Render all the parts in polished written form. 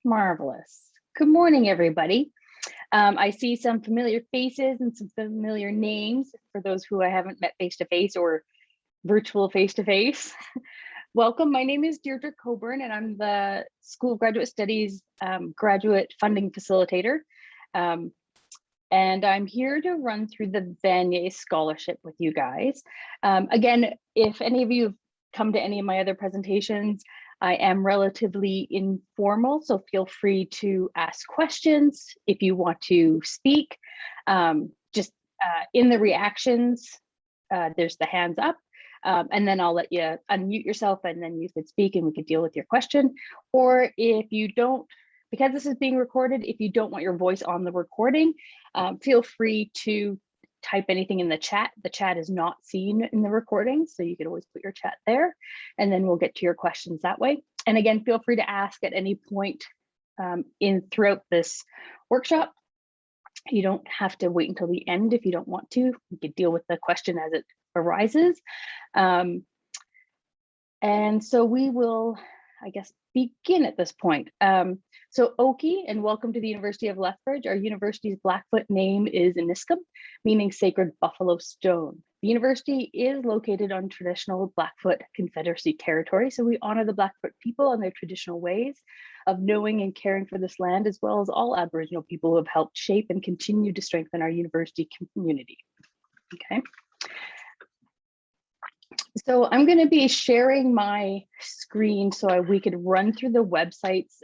Marvelous. Good morning, everybody. I see some familiar faces and some familiar names for those who I haven't met face-to-face or virtual face-to-face. Welcome, my name is Deirdre Coburn and I'm the School of Graduate Studies Graduate Funding Facilitator. And I'm here to run through the Vanier Scholarship with you guys. Again, if any of you have come to any of my other presentations, I am relatively informal, so feel free to ask questions if you want to speak. Just in the reactions, there's the hands up, and then I'll let you unmute yourself and then you could speak and we could deal with your question. Or if you don't, because this is being recorded, if you don't want your voice on the recording, feel free to type anything in the chat. The chat is not seen in the recording, so you can always put your chat there, and then we'll get to your questions that way. And again, feel free to ask at any point throughout this workshop. You don't have to wait until the end if you don't want to. You can deal with the question as it arises. And so we will, I guess, begin at this point. So Oki, and welcome to the University of Lethbridge. Our university's Blackfoot name is Iniskum, meaning sacred buffalo stone. The university is located on traditional Blackfoot Confederacy territory, so we honor the Blackfoot people and their traditional ways of knowing and caring for this land, as well as all Aboriginal people who have helped shape and continue to strengthen our university community. Okay. So I'm going to be sharing my screen so we could run through the websites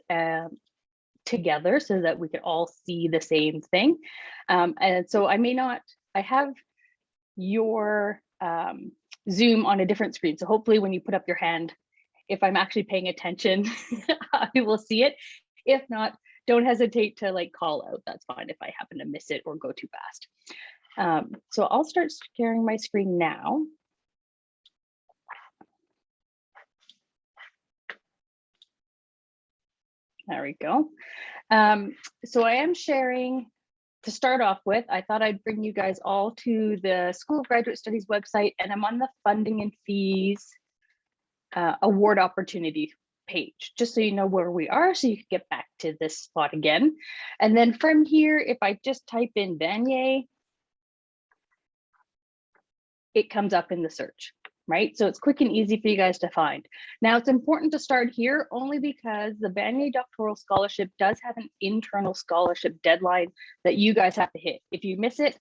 together so that we could all see the same thing. And so I have your Zoom on a different screen. So hopefully when you put up your hand, if I'm actually paying attention, I will see it. If not, don't hesitate to call out. That's fine if I happen to miss it or go too fast. So I'll start sharing my screen now. There we go. So I am sharing, to start off with, I thought I'd bring you guys all to the School of Graduate Studies website, and I'm on the funding and fees award opportunity page, just so you know where we are, so you can get back to this spot again. And then from here, if I just type in Vanier, it comes up in the search. Right? So it's quick and easy for you guys to find. Now it's important to start here only because the Vanier Doctoral Scholarship does have an internal scholarship deadline that you guys have to hit. If you miss it,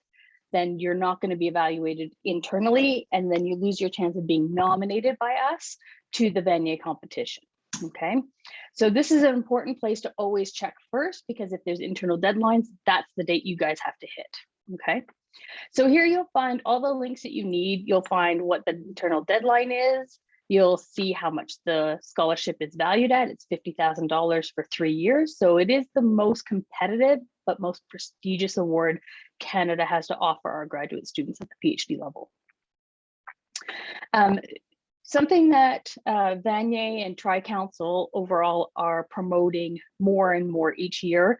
then you're not going to be evaluated internally, and then you lose your chance of being nominated by us to the Vanier competition. Okay, so this is an important place to always check first, because if there's internal deadlines, that's the date you guys have to hit. Okay. So here you'll find all the links that you need. You'll find what the internal deadline is. You'll see how much the scholarship is valued at. It's $50,000 for 3 years. So it is the most competitive but most prestigious award Canada has to offer our graduate students at the PhD level. Something that Vanier and Tri-Council overall are promoting more and more each year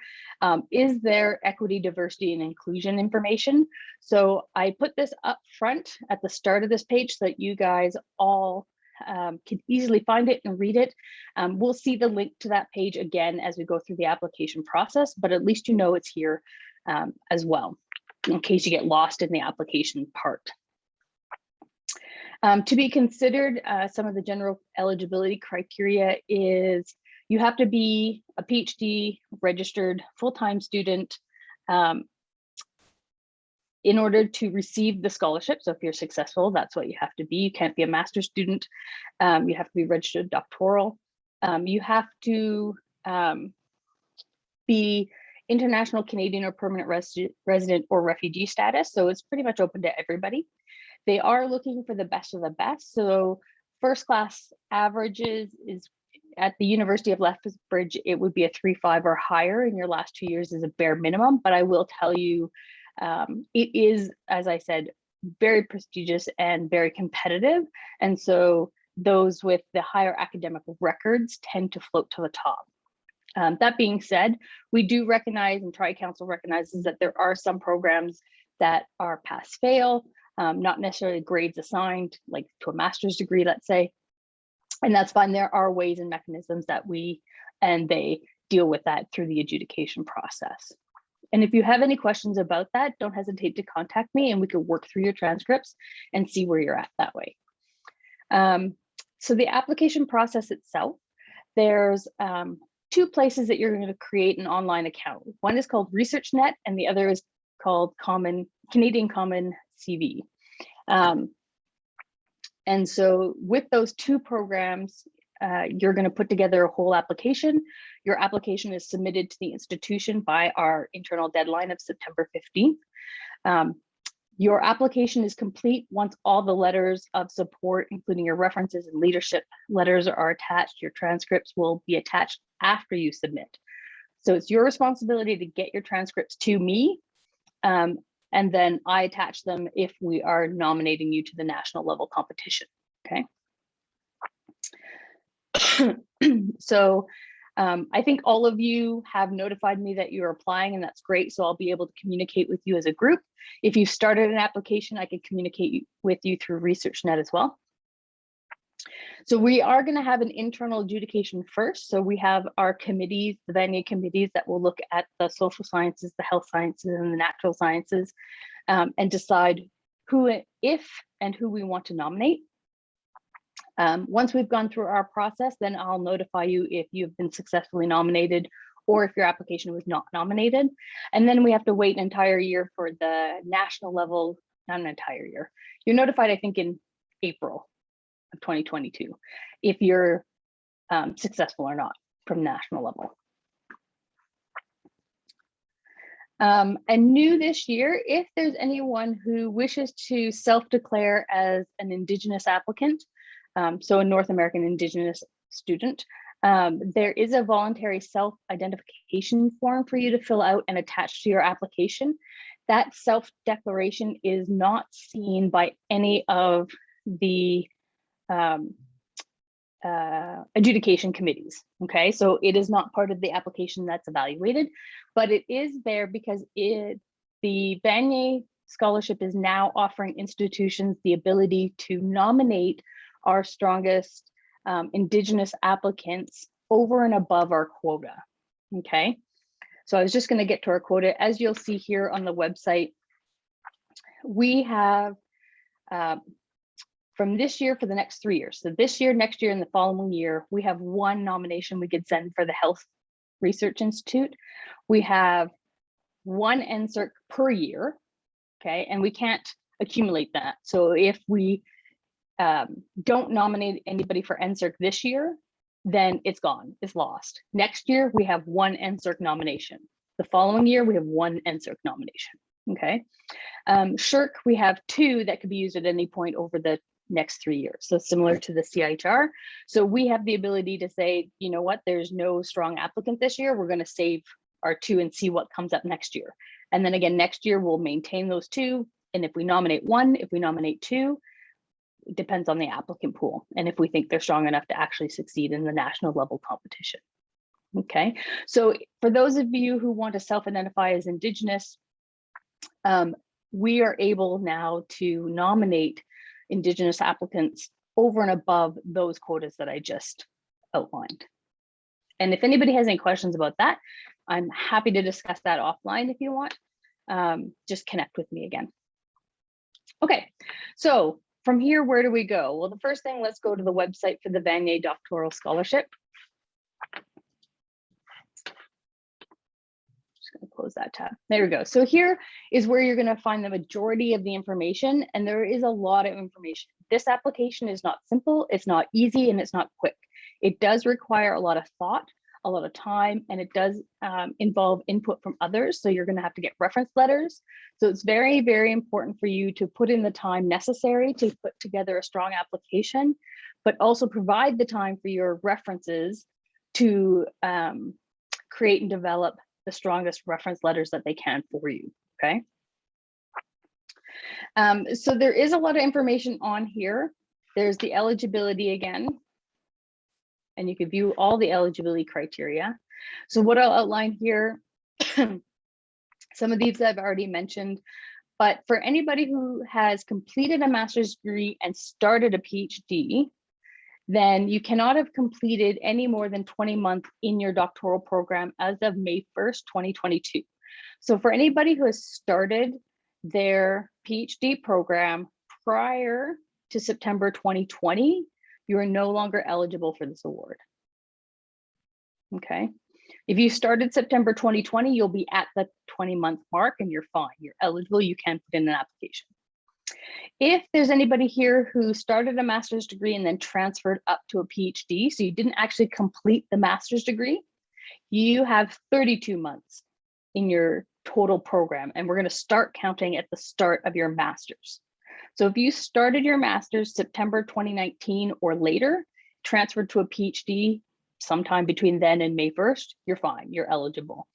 is their equity, diversity, and inclusion information. So I put this up front at the start of this page so that you guys all can easily find it and read it. We'll see the link to that page again as we go through the application process, but at least you know it's here as well, in case you get lost in the application part. To be considered, some of the general eligibility criteria is you have to be a PhD registered full-time student in order to receive the scholarship. So if you're successful, that's what you have to be. You can't be a master's student. You have to be registered doctoral. You have to be international, Canadian, or permanent resident or refugee status. So it's pretty much open to everybody. They are looking for the best of the best. So first class averages is at the University of Lethbridge, it would be a 3.5 or higher in your last 2 years is a bare minimum. But I will tell you, it is, as I said, very prestigious and very competitive. And so those with the higher academic records tend to float to the top. That being said, we do recognize, and Tri-Council recognizes, that there are some programs that are pass-fail, not necessarily grades assigned, like to a master's degree, let's say, and that's fine. There are ways and mechanisms that we and they deal with that through the adjudication process. And if you have any questions about that, don't hesitate to contact me and we can work through your transcripts and see where you're at that way. So the application process itself, there's 2 places that you're going to create an online account. One is called ResearchNet and the other is called Canadian Common CV. And so with those 2 programs, you're going to put together a whole application. Your application is submitted to the institution by our internal deadline of September 15th. Your application is complete once all the letters of support, including your references and leadership letters, are attached. Your transcripts will be attached after you submit. So it's your responsibility to get your transcripts to me, and then I attach them if we are nominating you to the national level competition, okay? So I think all of you have notified me that you're applying, and that's great. So I'll be able to communicate with you as a group. If you've started an application, I can communicate with you through ResearchNet as well. So we are going to have an internal adjudication first. So we have our committees, the Vanier committees, that will look at the social sciences, the health sciences, and the natural sciences, and decide who, if, and who we want to nominate. Once we've gone through our process, then I'll notify you if you've been successfully nominated or if your application was not nominated. And then we have to wait an entire year for the national level, not an entire year. You're notified, I think, in April of 2022, if you're successful or not from national level. And new this year, if there's anyone who wishes to self-declare as an Indigenous applicant, so a North American Indigenous student, there is a voluntary self-identification form for you to fill out and attach to your application. That self-declaration is not seen by any of the adjudication committees, okay? So it is not part of the application that's evaluated, but it is there because the Vanier Scholarship is now offering institutions the ability to nominate our strongest Indigenous applicants over and above our quota, okay? So I was just going to get to our quota. As you'll see here on the website, we have from this year for the next 3 years. So this year, next year, and the following year, we have 1 nomination we could send for the Health Research Institute. We have 1 NSERC per year, okay? And we can't accumulate that. So if we don't nominate anybody for NSERC this year, then it's gone, it's lost. Next year, we have 1 NSERC nomination. The following year, we have 1 NSERC nomination, okay? SSHRC, we have 2 that could be used at any point over the next 3 years. So similar to the CIHR. So we have the ability to say, you know what, there's no strong applicant this year. We're going to save our 2 and see what comes up next year. And then again, next year, we'll maintain those 2. And if we nominate 1, if we nominate 2, it depends on the applicant pool and if we think they're strong enough to actually succeed in the national level competition. Okay, so for those of you who want to self-identify as Indigenous, we are able now to nominate Indigenous applicants over and above those quotas that I just outlined. And if anybody has any questions about that, I'm happy to discuss that offline if you want. Just connect with me again. Okay, so from here, where do we go? Well, the first thing, let's go to the website for the Vanier Doctoral Scholarship. Just going to close that tab. There we go. So here is where you're going to find the majority of the information, and there is a lot of information. This application is not simple, it's not easy, and it's not quick. It does require a lot of thought, a lot of time, and it does involve input from others. So you're going to have to get reference letters. So it's very, very important for you to put in the time necessary to put together a strong application, but also provide the time for your references to create and develop the strongest reference letters that they can for you, okay? So there is a lot of information on here. There's the eligibility again, and you can view all the eligibility criteria. So what I'll outline here, some of these I've already mentioned, but for anybody who has completed a master's degree and started a PhD, then you cannot have completed any more than 20 months in your doctoral program as of May 1st, 2022. So for anybody who has started their PhD program prior to September 2020, you are no longer eligible for this award. Okay. If you started September 2020, you'll be at the 20-month mark and you're fine. You're eligible. You can put in an application. If there's anybody here who started a master's degree and then transferred up to a PhD, so you didn't actually complete the master's degree, you have 32 months in your total program, and we're going to start counting at the start of your master's. So if you started your master's September 2019 or later, transferred to a PhD sometime between then and May 1st, you're fine, you're eligible.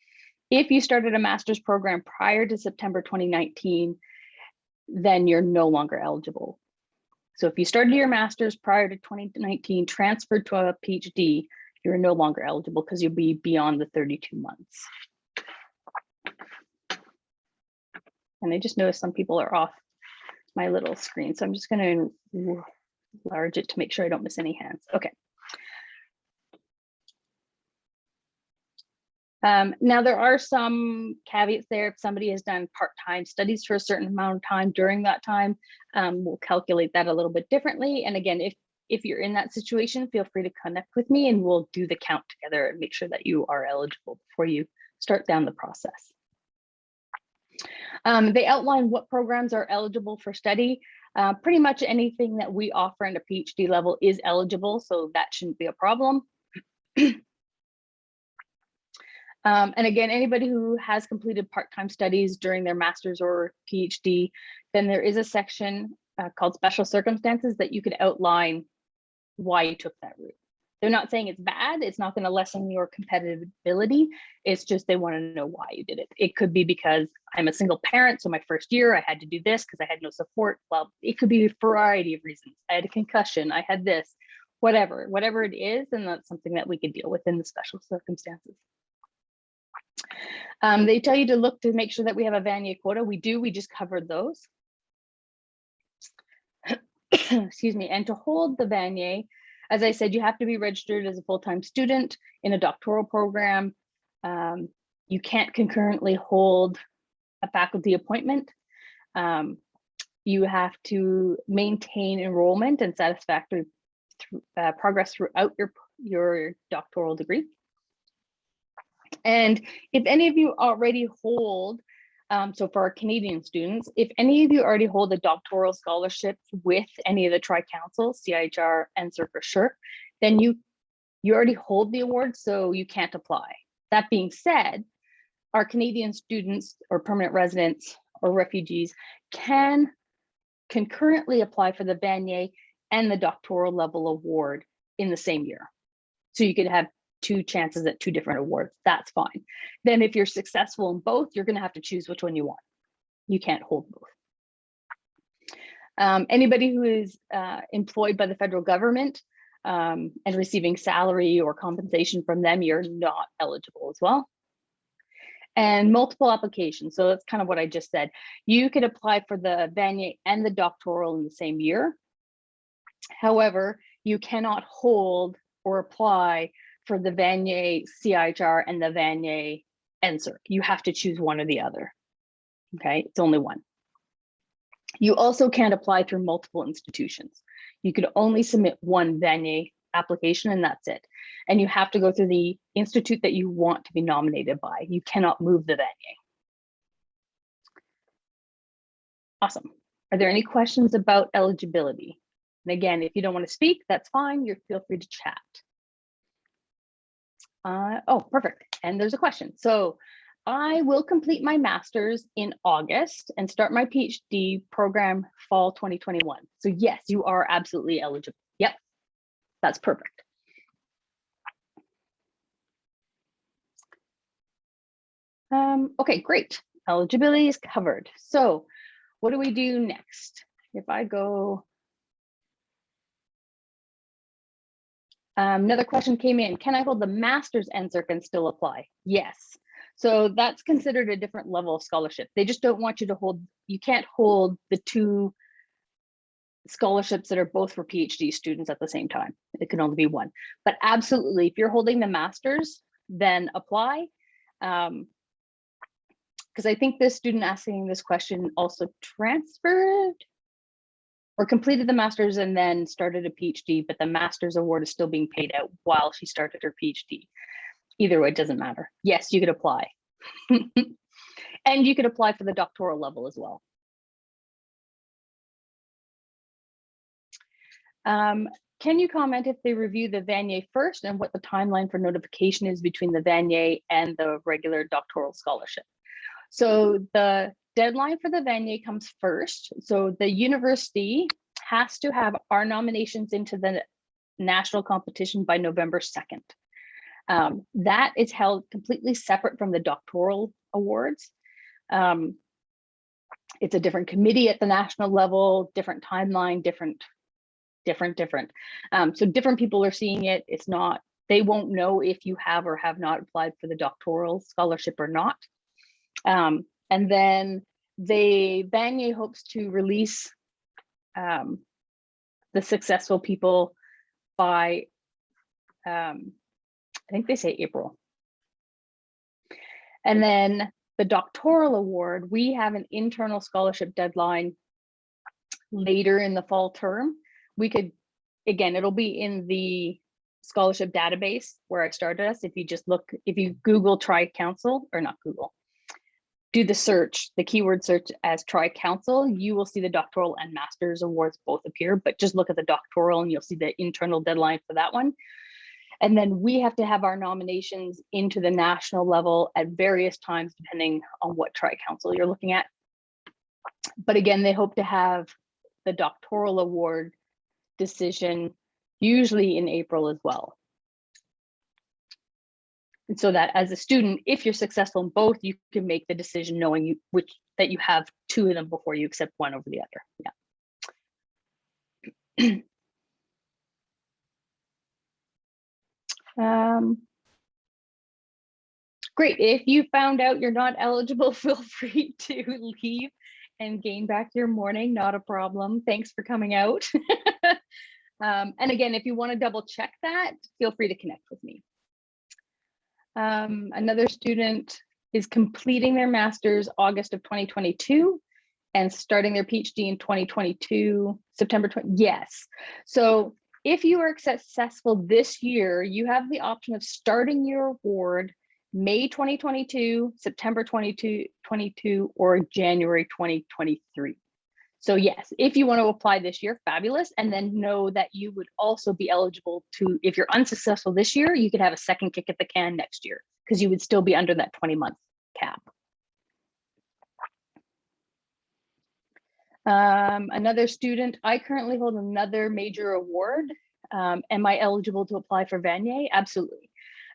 If you started a master's program prior to September 2019, then you're no longer eligible. So if you started your master's prior to 2019, transferred to a PhD, you're no longer eligible because you'll be beyond the 32 months. And I just noticed some people are off my little screen. So I'm just going to enlarge it to make sure I don't miss any hands. Okay. Now there are some caveats there. If somebody has done part-time studies for a certain amount of time during that time, we'll calculate that a little bit differently. And again, if you're in that situation, feel free to connect with me and we'll do the count together and make sure that you are eligible before you start down the process. They outline what programs are eligible for study. Pretty much anything that we offer at a PhD level is eligible, so that shouldn't be a problem. And again, anybody who has completed part-time studies during their master's or PhD, then there is a section called special circumstances that you could outline why you took that route. They're not saying it's bad. It's not going to lessen your competitive ability. It's just they want to know why you did it. It could be because I'm a single parent, so my first year I had to do this because I had no support. Well, it could be a variety of reasons. I had a concussion. I had this, whatever it is, and that's something that we could deal with in the special circumstances. They tell you to look to make sure that we have a Vanier quota. We do, we just covered those. Excuse me, and to hold the Vanier, as I said, you have to be registered as a full-time student in a doctoral program. You can't concurrently hold a faculty appointment. You have to maintain enrollment and satisfactory progress throughout your doctoral degree. And if any of you already hold, so for our Canadian students, if any of you already hold a doctoral scholarship with any of the Tri-Councils, CIHR, NSERC, or SSHRC, then you already hold the award, so you can't apply. That being said, our Canadian students or permanent residents or refugees can concurrently apply for the Vanier and the doctoral level award in the same year. So you could have 2 chances at 2 different awards. That's fine. Then if you're successful in both, you're going to have to choose which one you want. You can't hold both. Anybody who is employed by the federal government and receiving salary or compensation from them, you're not eligible as well. And multiple applications. So that's kind of what I just said. You could apply for the Vanier and the doctoral in the same year. However, you cannot hold or apply for the Vanier CIHR and the Vanier NSERC. You have to choose one or the other. Okay, it's only one. You also can't apply through multiple institutions. You could only submit one Vanier application and that's it. And you have to go through the institute that you want to be nominated by. You cannot move the Vanier. Awesome. Are there any questions about eligibility? And again, if you don't want to speak, that's fine. You feel free to chat. Oh, perfect. And there's a question. So I will complete my master's in August and start my PhD program fall 2021. So yes, you are absolutely eligible. Yep, that's perfect. Okay, great. Eligibility is covered. So what do we do next? If I go, another question came in. Can I hold the master's NSERC and still apply? Yes. So that's considered a different level of scholarship. They just don't want you to hold, you can't hold the 2 scholarships that are both for PhD students at the same time. It can only be one, but absolutely, if you're holding the master's, then apply. Because I think this student asking this question also transferred or completed the master's and then started a PhD, but the master's award is still being paid out while she started her PhD. Either way, it doesn't matter. Yes, you could apply. And you could apply for the doctoral level as well. Can you comment if they review the Vanier first and what the timeline for notification is between the Vanier and the regular doctoral scholarship? So the deadline for the Vanier comes first. So the university has to have our nominations into the national competition by November 2nd. That is held completely separate from the doctoral awards. It's a different committee at the national level, different timeline, different. So different people are seeing it. It's not, they won't know if you have or have not applied for the doctoral scholarship or not. And then Vanier hopes to release the successful people by, I think they say April. And then the doctoral award, we have an internal scholarship deadline later in the fall term. We could, again, it'll be in the scholarship database where I started us. If you just look, if you Google Tri-Council, or not Google, do the search, the keyword search as Tri-Council, you will see the doctoral and master's awards both appear, but just look at the doctoral and you'll see the internal deadline for that one. And then we have to have our nominations into the national level at various times, depending on what Tri-Council you're looking at. But again, they hope to have the doctoral award decision usually in April as well. And so that as a student, if you're successful in both, you can make the decision knowing that you have two of them before you accept one over the other. Yeah. Great. If you found out you're not eligible, feel free to leave and gain back your morning. Not a problem. Thanks for coming out. And again, if you want to double check that, feel free to connect with me. Another student is completing their master's August of 2022 and starting their PhD in 2022, September 20. Yes. So if you are successful this year, you have the option of starting your award May 2022, September 2022, or January 2023. So yes, if you want to apply this year, fabulous. And then know that you would also be eligible to, if you're unsuccessful this year, you could have a second kick at the can next year because you would still be under that 20-month cap. Another student, I currently hold another major award. Am I eligible to apply for Vanier? Absolutely.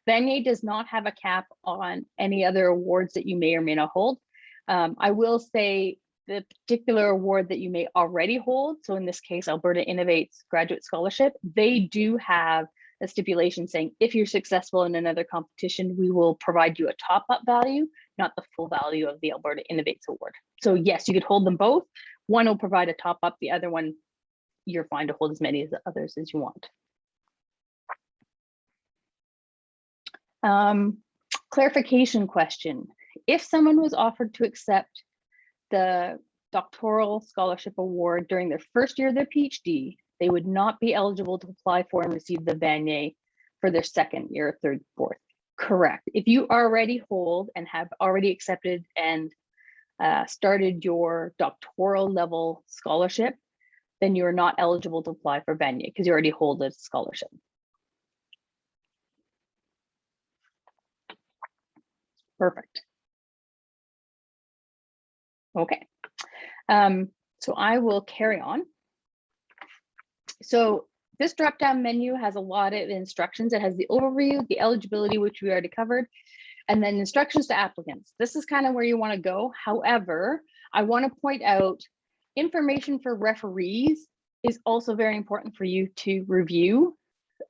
Vanier does not have a cap on any other awards that you may or may not hold. I will say the particular award that you may already hold, so in this case, Alberta Innovates Graduate Scholarship, they do have a stipulation saying if you're successful in another competition, we will provide you a top-up value, not the full value of the Alberta Innovates Award. So yes, you could hold them both. One will provide a top-up, the other one, you're fine to hold as many as the others as you want. Clarification question. If someone was offered to accept the doctoral scholarship award during their first year of their PhD, they would not be eligible to apply for and receive the Vanier for their second year, third, fourth. Correct. If you already hold and have already accepted and started your doctoral level scholarship, then you're not eligible to apply for Vanier because you already hold a scholarship. Perfect. Okay, so I will carry on. So this drop-down menu has a lot of instructions. It has the overview, the eligibility, which we already covered, and then instructions to applicants. This is kind of where you want to go. However, I want to point out information for referees is also very important for you to review.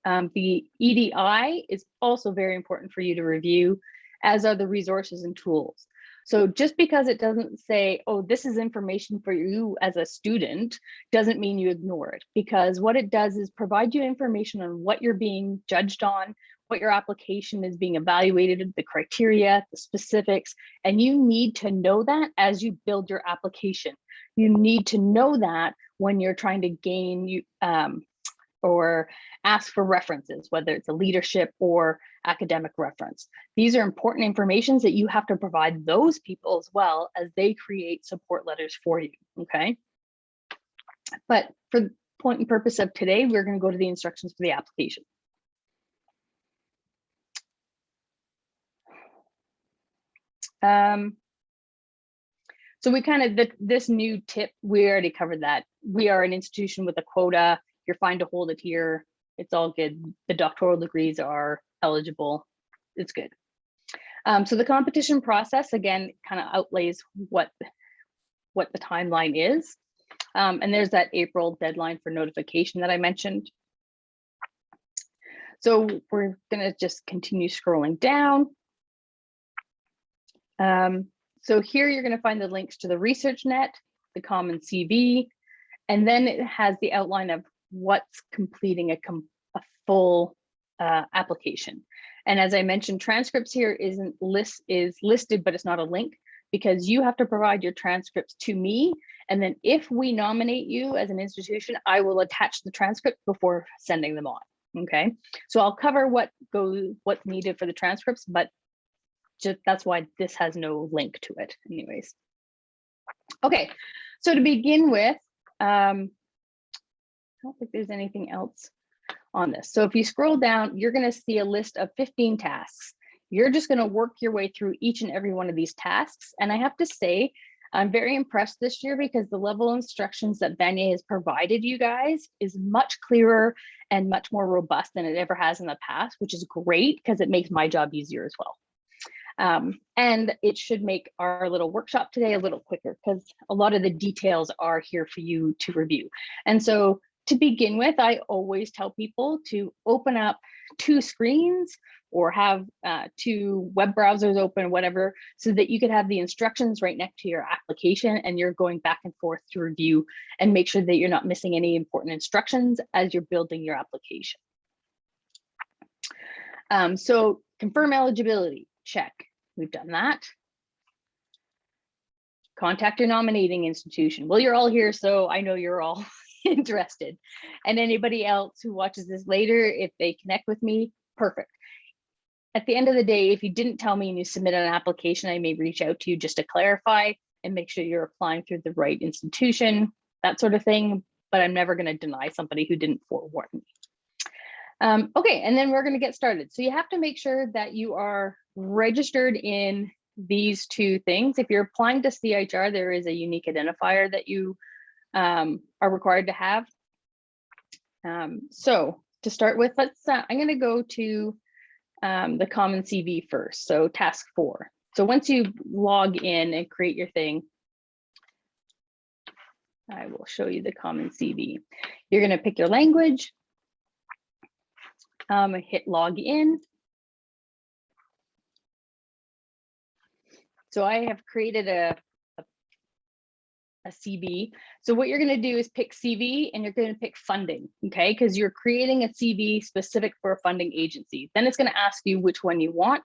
The EDI is also very important for you to review, as are the resources and tools. So just because it doesn't say, oh, this is information for you as a student, doesn't mean you ignore it, because what it does is provide you information on what you're being judged on, what your application is being evaluated, the criteria, the specifics, and you need to know that as you build your application. You need to know that when you're trying to gain or ask for references, whether it's a leadership or academic reference. These are important information that you have to provide those people as well as they create support letters for you, okay? But for the point and purpose of today, we're going to go to the instructions for the application. So we kind of, this new tip, we already covered that. We are an institution with a quota. You're fine to hold it here. It's all good. The doctoral degrees are eligible. It's good. So the competition process, again, kind of outlays what the timeline is. And there's that April deadline for notification that I mentioned. So we're going to just continue scrolling down. So here you're going to find the links to the ResearchNet, the Common CV, and then it has the outline of what's completing a full application. And as I mentioned, transcripts here is listed, but it's not a link, because you have to provide your transcripts to me. And then if we nominate you as an institution, I will attach the transcript before sending them on. Okay, so I'll cover what's needed for the transcripts, but just that's why this has no link to it anyways. Okay, so to begin with, I don't think there's anything else on this. So if you scroll down, you're going to see a list of 15 tasks. You're just going to work your way through each and every one of these tasks. And I have to say, I'm very impressed this year because the level of instructions that Vanier has provided you guys is much clearer and much more robust than it ever has in the past, which is great because it makes my job easier as well. And it should make our little workshop today a little quicker because a lot of the details are here for you to review. And so to begin with, I always tell people to open up 2 screens or have 2 web browsers open, whatever, so that you could have the instructions right next to your application and you're going back and forth to review and make sure that you're not missing any important instructions as you're building your application. So confirm eligibility, check. We've done that. Contact your nominating institution. Well, you're all here, so I know you're all interested. And anybody else who watches this later, if they connect with me, perfect. At the end of the day, if you didn't tell me and you submit an application, I may reach out to you just to clarify and make sure you're applying through the right institution, that sort of thing. But I'm never going to deny somebody who didn't forewarn me. Okay, and then we're going to get started. So you have to make sure that you are registered in these 2 things. If you're applying to CHR, there is a unique identifier that you are required to have. So to start with, I'm going to go to the Common CV first. So task 4. So once you log in and create your thing, I will show you the Common CV. You're going to pick your language. Hit log in. So I have created a CV. So what you're going to do is pick CV and you're going to pick funding, okay? Because you're creating a CV specific for a funding agency. Then it's going to ask you which one you want.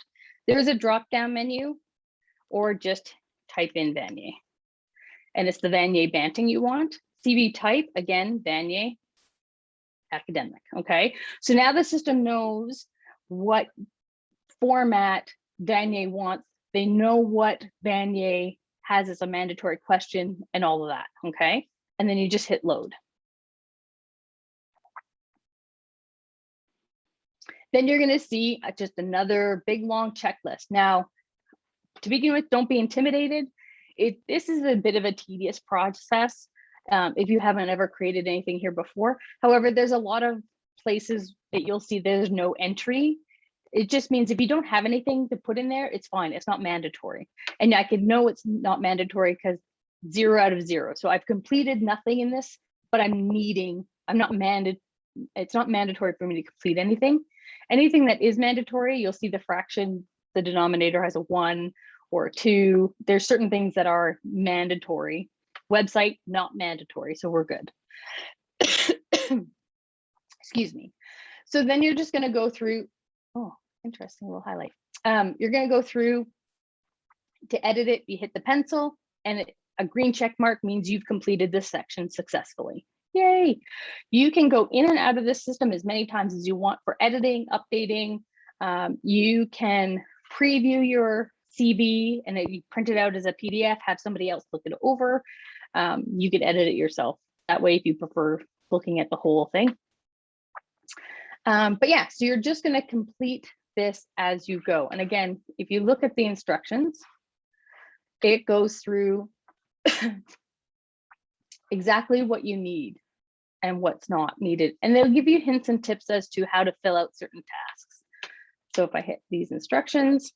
There's a drop-down menu, or just type in Vanier. And it's the Vanier Banting you want. CV type, again, Vanier academic, okay? So now the system knows what format Vanier wants. They know what Vanier has as a mandatory question and all of that, okay? And then you just hit load. Then you're gonna see just another big long checklist. Now, to begin with, don't be intimidated. This is a bit of a tedious process if you haven't ever created anything here before. However, there's a lot of places that you'll see there's no entry. It just means if you don't have anything to put in there, it's fine. It's not mandatory. And I can know it's not mandatory because 0 out of 0. So I've completed nothing in this, but it's not mandatory for me to complete anything. Anything that is mandatory, you'll see the fraction, the denominator has a 1 or 2. There's certain things that are mandatory. Website, not mandatory, so we're good. Excuse me. So then you're just going to go through, oh, interesting little highlight. You're going to go through to edit it. You hit the pencil, and a green check mark means you've completed this section successfully. Yay. You can go in and out of this system as many times as you want for editing, updating. You can preview your CV and you print it out as a PDF, have somebody else look it over. You could edit it yourself that way if you prefer looking at the whole thing. But yeah, so you're just going to complete this as you go. And again, if you look at the instructions, it goes through exactly what you need and what's not needed. And they'll give you hints and tips as to how to fill out certain tasks. So if I hit these instructions,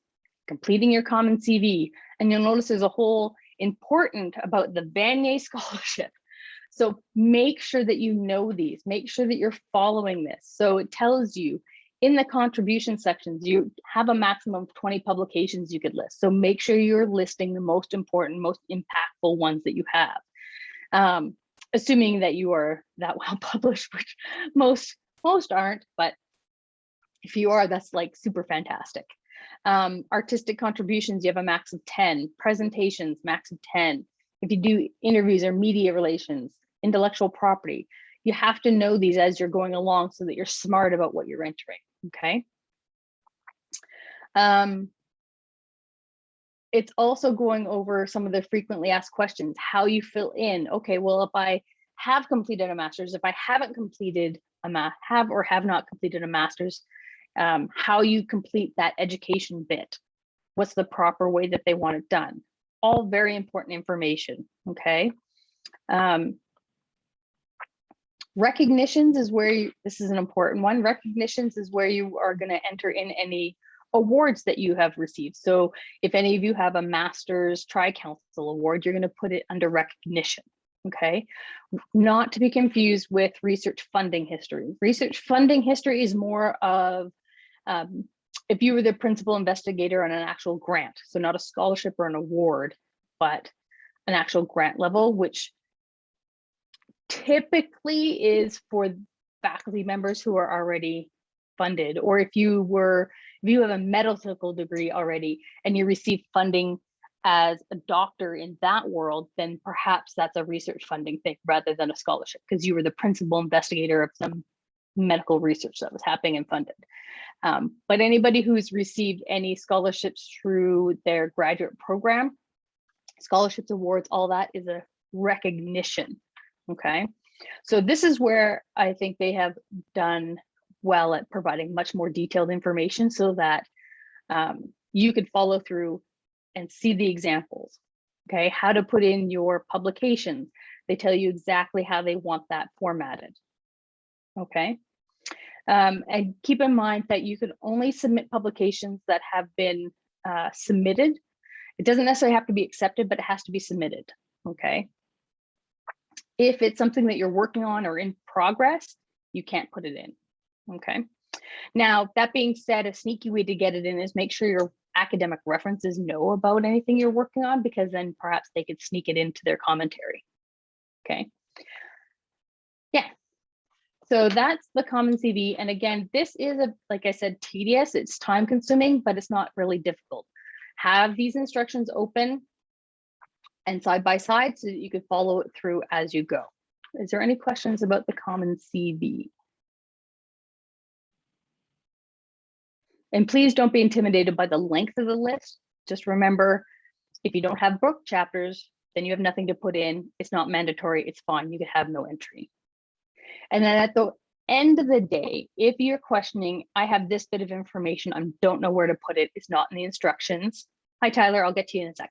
completing your common CV, and you'll notice there's a whole important about the Vanier Scholarship. So make sure that you know these, make sure that you're following this. So it tells you in the contribution sections, you have a maximum of 20 publications you could list. So make sure you're listing the most important, most impactful ones that you have. Assuming that you are that well published, which most aren't, but if you are, that's like super fantastic. Artistic contributions, you have a max of 10. Presentations, max of 10. If you do interviews or media relations, intellectual property, you have to know these as you're going along so that you're smart about what you're entering, okay? It's also going over some of the frequently asked questions, how you fill in. Okay, well, if I have completed a master's, if I haven't completed have or have not completed a master's, how you complete that education bit. What's the proper way that they want it done? All very important information, okay? Recognitions is where this is an important one. Recognitions is where you are going to enter in any awards that you have received. So if any of you have a master's Tri-Council award, you're going to put it under recognition, okay? Not to be confused with research funding history. Research funding history is more of if you were the principal investigator on an actual grant, so not a scholarship or an award, but an actual grant level, which typically is for faculty members who are already funded, or if you have a medical degree already and you receive funding as a doctor in that world, then perhaps that's a research funding thing rather than a scholarship, because you were the principal investigator of some medical research that was happening and funded. But anybody who's received any scholarships through their graduate program, scholarships, awards, all that is a recognition, okay? So this is where I think they have done well at providing much more detailed information so that you could follow through and see the examples, okay? How to put in your publications. They tell you exactly how they want that formatted, okay? And keep in mind that you can only submit publications that have been submitted. It doesn't necessarily have to be accepted, but it has to be submitted, okay? If it's something that you're working on or in progress, you can't put it in, okay? Now, that being said, a sneaky way to get it in is make sure your academic references know about anything you're working on, because then perhaps they could sneak it into their commentary, okay? Yeah. So that's the common CV. And again, this is, like I said, tedious, it's time consuming, but it's not really difficult. Have these instructions open and side by side so that you can follow it through as you go. Is there any questions about the common CV? And please don't be intimidated by the length of the list. Just remember, if you don't have book chapters, then you have nothing to put in. It's not mandatory, it's fine, you could have no entry. And then at the end of the day, if you're questioning, I have this bit of information, I don't know where to put it, it's not in the instructions. Hi, Tyler, I'll get to you in a sec.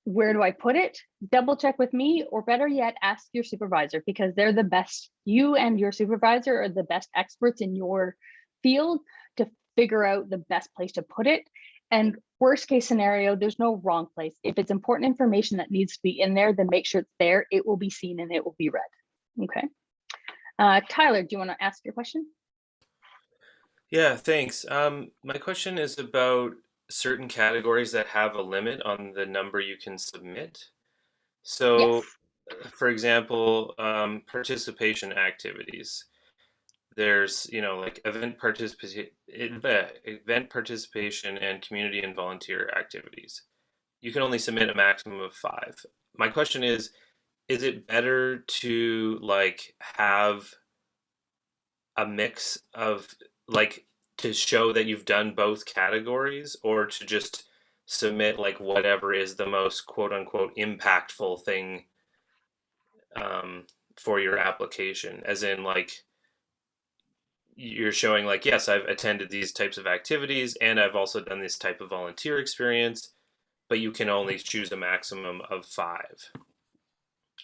Where do I put it? Double check with me, or better yet, ask your supervisor, because they're the best. You and your supervisor are the best experts in your field to figure out the best place to put it. And worst case scenario, there's no wrong place. If it's important information that needs to be in there, then make sure it's there. It will be seen and it will be read. Okay. Tyler, do you want to ask your question? Yeah, thanks. My question is about certain categories that have a limit on the number you can submit. So, Yes. for example, participation activities. There's, like event participation and community and volunteer activities. You can only submit a maximum of five. My question is it better to like have a mix of like to show that you've done both categories or to just submit like whatever is the most quote unquote impactful thing um, for your application, as in like you're showing like, yes, I've attended these types of activities and I've also done this type of volunteer experience, but you can only choose a maximum of five.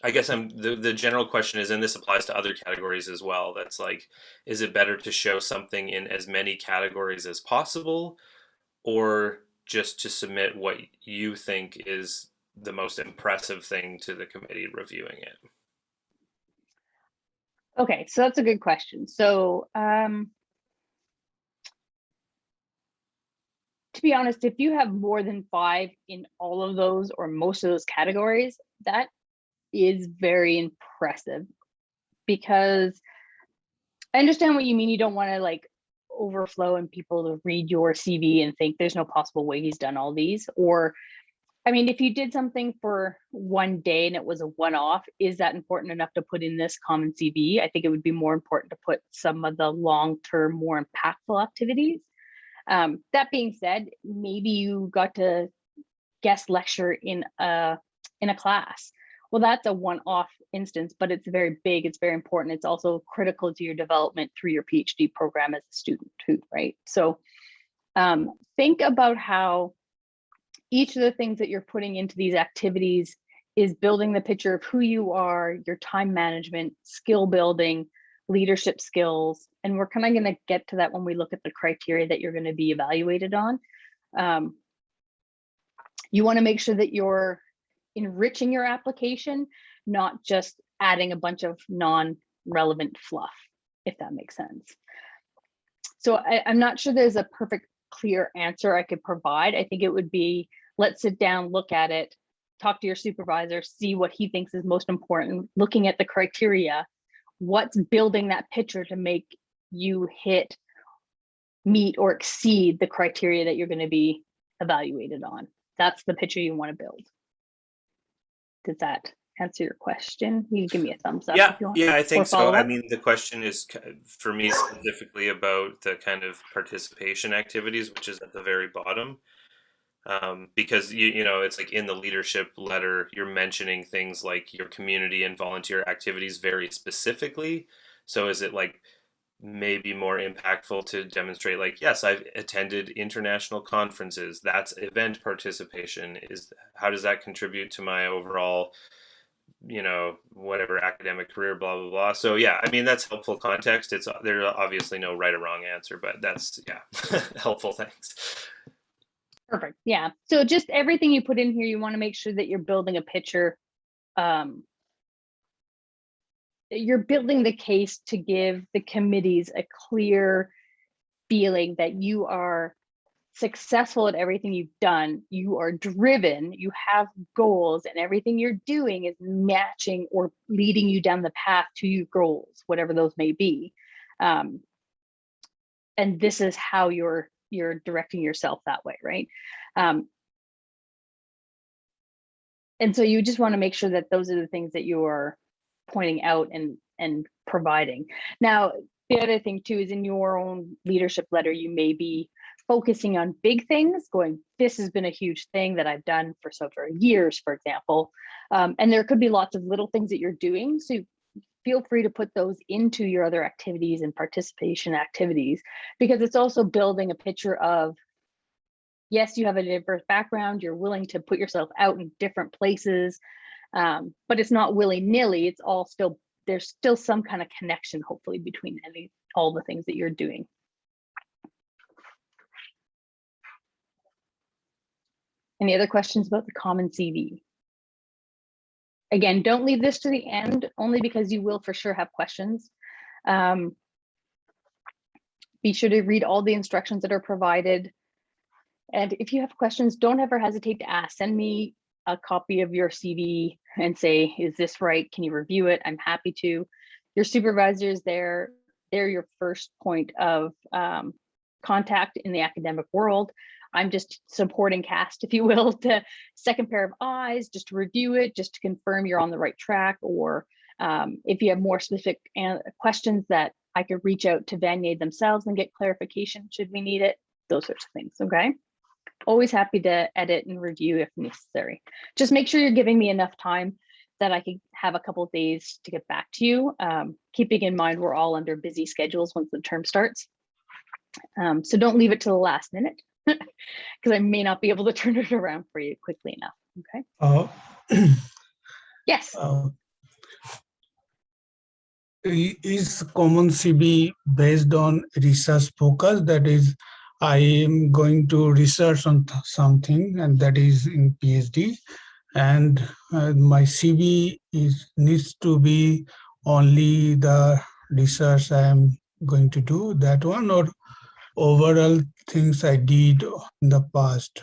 I guess the general question is, and this applies to other categories as well. That's like, is it better to show something in as many categories as possible, or just to submit what you think is the most impressive thing to the committee reviewing it? Okay, so that's a good question. So to be honest, if you have more than five in all of those or most of those categories, that is very impressive, because I understand what you mean. You don't want to like overflow and people to read your CV and think there's no possible way he's done all these. Or, I mean, if you did something for one day and it was a one-off, is that important enough to put in this common CV? I think it would be more important to put some of the long-term, more impactful activities. That being said, maybe you got to guest lecture in a class. Well, that's a one-off instance, but it's very big, it's very important. It's also critical to your development through your PhD program as a student too, right? So think about how each of the things that you're putting into these activities is building the picture of who you are, your time management, skill building, leadership skills. And we're kind of going to get to that when we look at the criteria that you're going to be evaluated on. You want to make sure that you're enriching your application, not just adding a bunch of non-relevant fluff, if that makes sense. So I'm not sure there's a perfect clear answer I could provide. I think it would be, let's sit down, look at it, talk to your supervisor, see what he thinks is most important, looking at the criteria, what's building that picture to make you hit, meet, or exceed the criteria that you're going to be evaluated on. That's the picture you want to build. Does that answer your question? You can give me a thumbs up Yeah, if you want, yeah, I or think so. follow I up. mean, the question is for me specifically about the kind of participation activities, which is at the very bottom. Because it's like in the leadership letter, you're mentioning things like your community and volunteer activities very specifically. So is it like maybe more impactful to demonstrate like, yes, I've attended international conferences, that's event participation, is how does that contribute to my overall whatever academic career, blah blah blah. So yeah, I mean that's helpful context. It's there's obviously no right or wrong answer, but that's yeah, helpful. Thanks. Perfect. Yeah. So just everything you put in here, you want to make sure that you're building a picture. You're building the case to give the committees a clear feeling that you are successful at everything you've done, you are driven, you have goals, and everything you're doing is matching or leading you down the path to your goals, whatever those may be. And this is how you're directing yourself that way, right? And so you just want to make sure that those are the things that you are pointing out and providing. Now, the other thing too is in your own leadership letter, you may be focusing on big things, going, this has been a huge thing that I've done for years, for example. And there could be lots of little things that you're doing. So feel free to put those into your other activities and participation activities, because it's also building a picture of, yes, you have a diverse background, you're willing to put yourself out in different places, but it's not willy-nilly. It's all still, there's still some kind of connection, hopefully, between all the things that you're doing. Any other questions about the common CV? Again, don't leave this to the end, only because you will for sure have questions. Be sure to read all the instructions that are provided. And if you have questions, don't ever hesitate to ask. Send me a copy of your CV and say, is this right? Can you review it? I'm happy to. Your supervisors there, they're your first point of contact in the academic world. I'm just supporting cast, if you will, to second pair of eyes, just to review it, just to confirm you're on the right track. Or if you have more specific questions that I could reach out to Vanier themselves and get clarification should we need it, those sorts of things, okay? Always happy to edit and review if necessary. Just make sure you're giving me enough time that I can have a couple of days to get back to you, keeping in mind we're all under busy schedules once the term starts. So don't leave it to the last minute because I may not be able to turn it around for you quickly enough, okay? Yes. Is Common CV based on research focus? That is, I am going to research on something, and that is in PhD, and my CV needs to be only the research I am going to do, that one, or overall things I did in the past?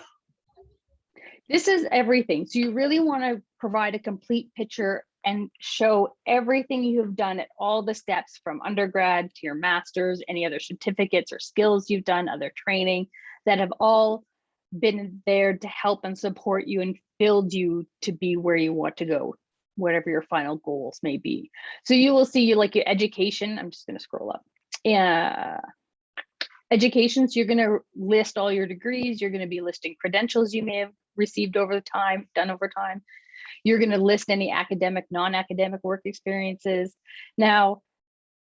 This is everything. So you really want to provide a complete picture and show everything you have done at all the steps from undergrad to your master's, any other certificates or skills you've done, other training that have all been there to help and support you and build you to be where you want to go, whatever your final goals may be. So you will see like your education. I'm just going to scroll up. Education, so you're going to list all your degrees. You're going to be listing credentials you may have received over time, done over time. You're going to list any academic, non-academic work experiences. Now,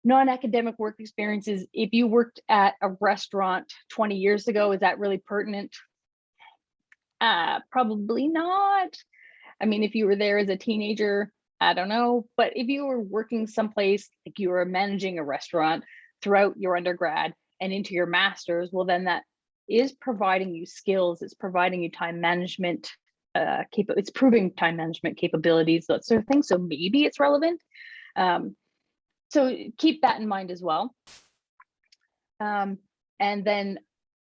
non-academic work experiences, if you worked at a restaurant 20 years ago, is that really pertinent? Probably not. I mean, if you were there as a teenager, I don't know. But if you were working someplace, like you were managing a restaurant throughout your undergrad and into your master's, well, then that is providing you skills. It's providing you time management, it's proving time management capabilities, that sort of thing. So maybe it's relevant. So keep that in mind as well. And then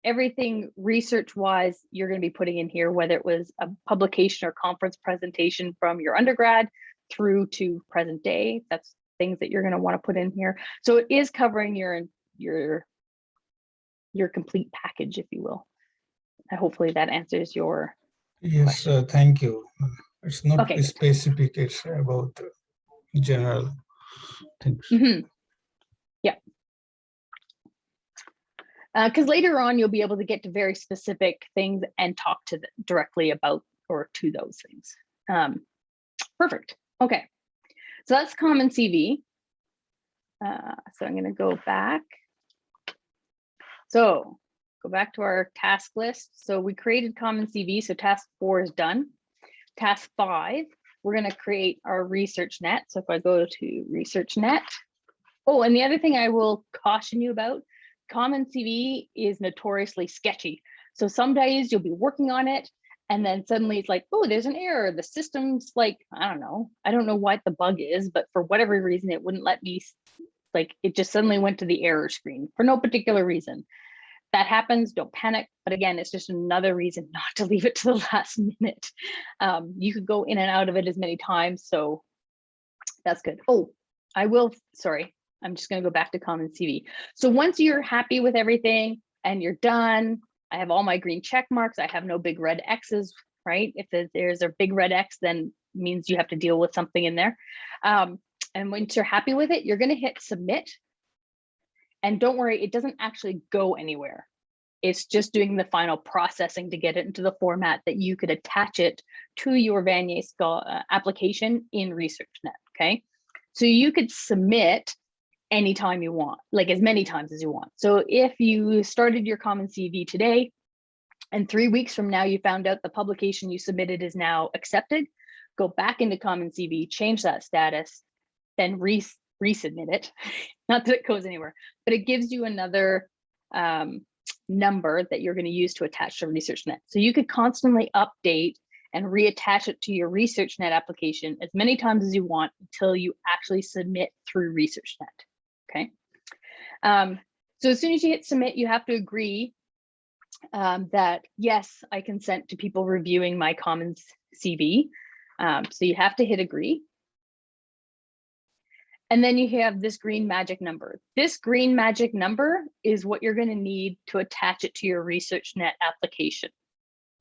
everything research-wise, you're going to be putting in here, whether it was a publication or conference presentation from your undergrad through to present day. That's things that you're going to want to put in here. So it is covering your complete package, if you will. Hopefully that answers your Yes, thank you. It's not okay, specific, it's about general things. Mm-hmm. Yeah. Because later on, you'll be able to get to very specific things and talk to them directly about or to those things. Perfect. Okay. So that's Common CV. So I'm going to go back. So go back to our task list. So we created Common CV. So task 4 is done. Task 5, we're going to create our ResearchNet. So if I go to ResearchNet. Oh, and the other thing I will caution you about, Common CV is notoriously sketchy. So some days you'll be working on it and then suddenly it's like, oh, there's an error. The system's like, I don't know what the bug is, but for whatever reason, it wouldn't let me, like it just suddenly went to the error screen for no particular reason. That happens, don't panic. But again, it's just another reason not to leave it to the last minute. You could go in and out of it as many times. So that's good. Oh, sorry. I'm just going to go back to Common CV. So once you're happy with everything and you're done, I have all my green check marks. I have no big red X's, right? If there's a big red X, then it means you have to deal with something in there. And once you're happy with it, you're going to hit submit. And don't worry, it doesn't actually go anywhere. It's just doing the final processing to get it into the format that you could attach it to your Vanier application in ResearchNet, okay? So you could submit anytime you want, like as many times as you want. So if you started your Common CV today and 3 weeks from now you found out the publication you submitted is now accepted, go back into Common CV, change that status, then resubmit it. Not that it goes anywhere, but it gives you another number that you're going to use to attach to ResearchNet. So you could constantly update and reattach it to your ResearchNet application as many times as you want until you actually submit through ResearchNet. Okay. So as soon as you hit submit, you have to agree that yes, I consent to people reviewing my Commons CV. So you have to hit agree. And then you have this green magic number. This green magic number is what you're going to need to attach it to your ResearchNet application.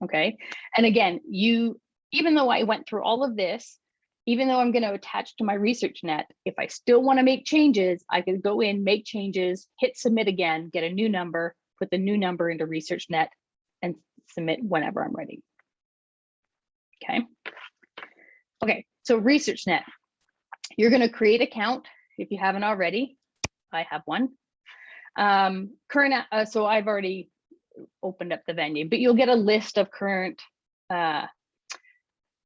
Okay. And again, even though I went through all of this, even though I'm going to attach to my ResearchNet, if I still want to make changes, I could go in, make changes, hit submit again, get a new number, put the new number into ResearchNet and submit whenever I'm ready. Okay. Okay. So ResearchNet. You're going to create an account if you haven't already. I have one. So I've already opened up the Vanier, but you'll get a list of current.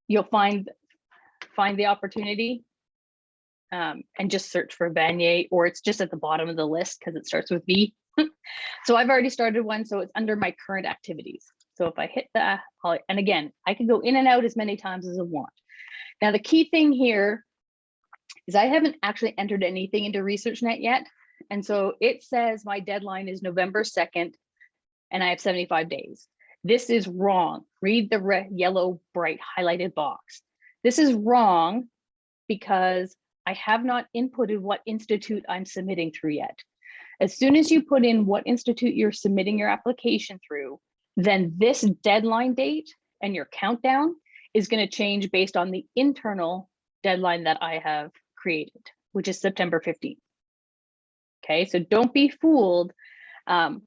You'll find the opportunity and just search for Vanier, or it's just at the bottom of the list because it starts with V. So I've already started one, so it's under my current activities. So if I hit that, and again, I can go in and out as many times as I want. Now the key thing here is I haven't actually entered anything into ResearchNet yet. And so it says my deadline is November 2nd and I have 75 days. This is wrong. Read the red, yellow, bright highlighted box. This is wrong because I have not inputted what institute I'm submitting through yet. As soon as you put in what institute you're submitting your application through, then this deadline date and your countdown is going to change based on the internal deadline that I have created, which is September 15th. Okay, so don't be fooled. I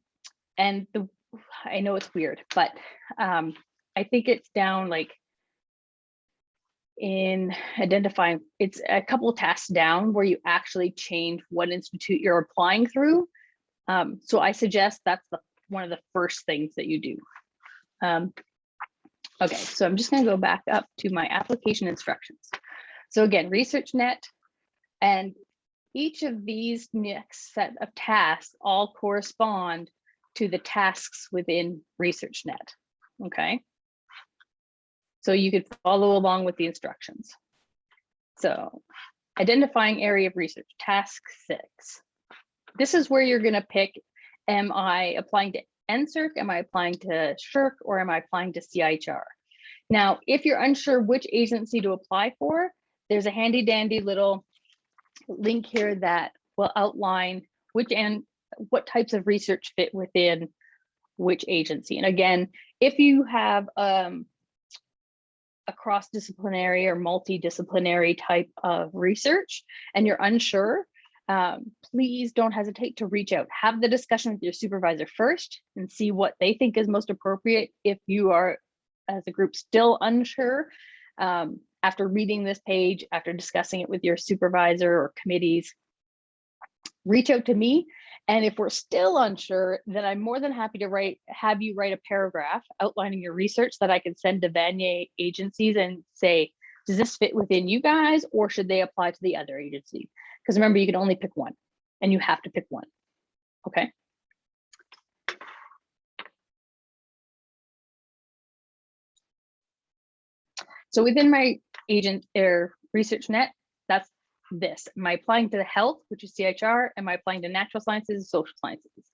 know it's weird, but I think it's down like in identifying, it's a couple of tasks down where you actually change what institute you're applying through. So I suggest that's one of the first things that you do. Okay, so I'm just going to go back up to my application instructions. So again, ResearchNet, and each of these next set of tasks all correspond to the tasks within ResearchNet. Okay, so you could follow along with the instructions. So identifying area of research, task 6. This is where you're going to pick, am I applying to NSERC, am I applying to SSHRC, or am I applying to CIHR? Now, if you're unsure which agency to apply for, there's a handy dandy little link here that will outline which and what types of research fit within which agency. And again, if you have a cross-disciplinary or multidisciplinary type of research and you're unsure, please don't hesitate to reach out. Have the discussion with your supervisor first and see what they think is most appropriate. If you are, as a group, still unsure, after reading this page, after discussing it with your supervisor or committees, reach out to me. And if we're still unsure, then I'm more than happy to have you write a paragraph outlining your research that I can send to Vanier agencies and say, does this fit within you guys, or should they apply to the other agency? Because remember, you can only pick one and you have to pick one. Okay. So within my ResearchNet, that's this. Am I applying to the health, which is CHR? Am I applying to natural sciences, social sciences?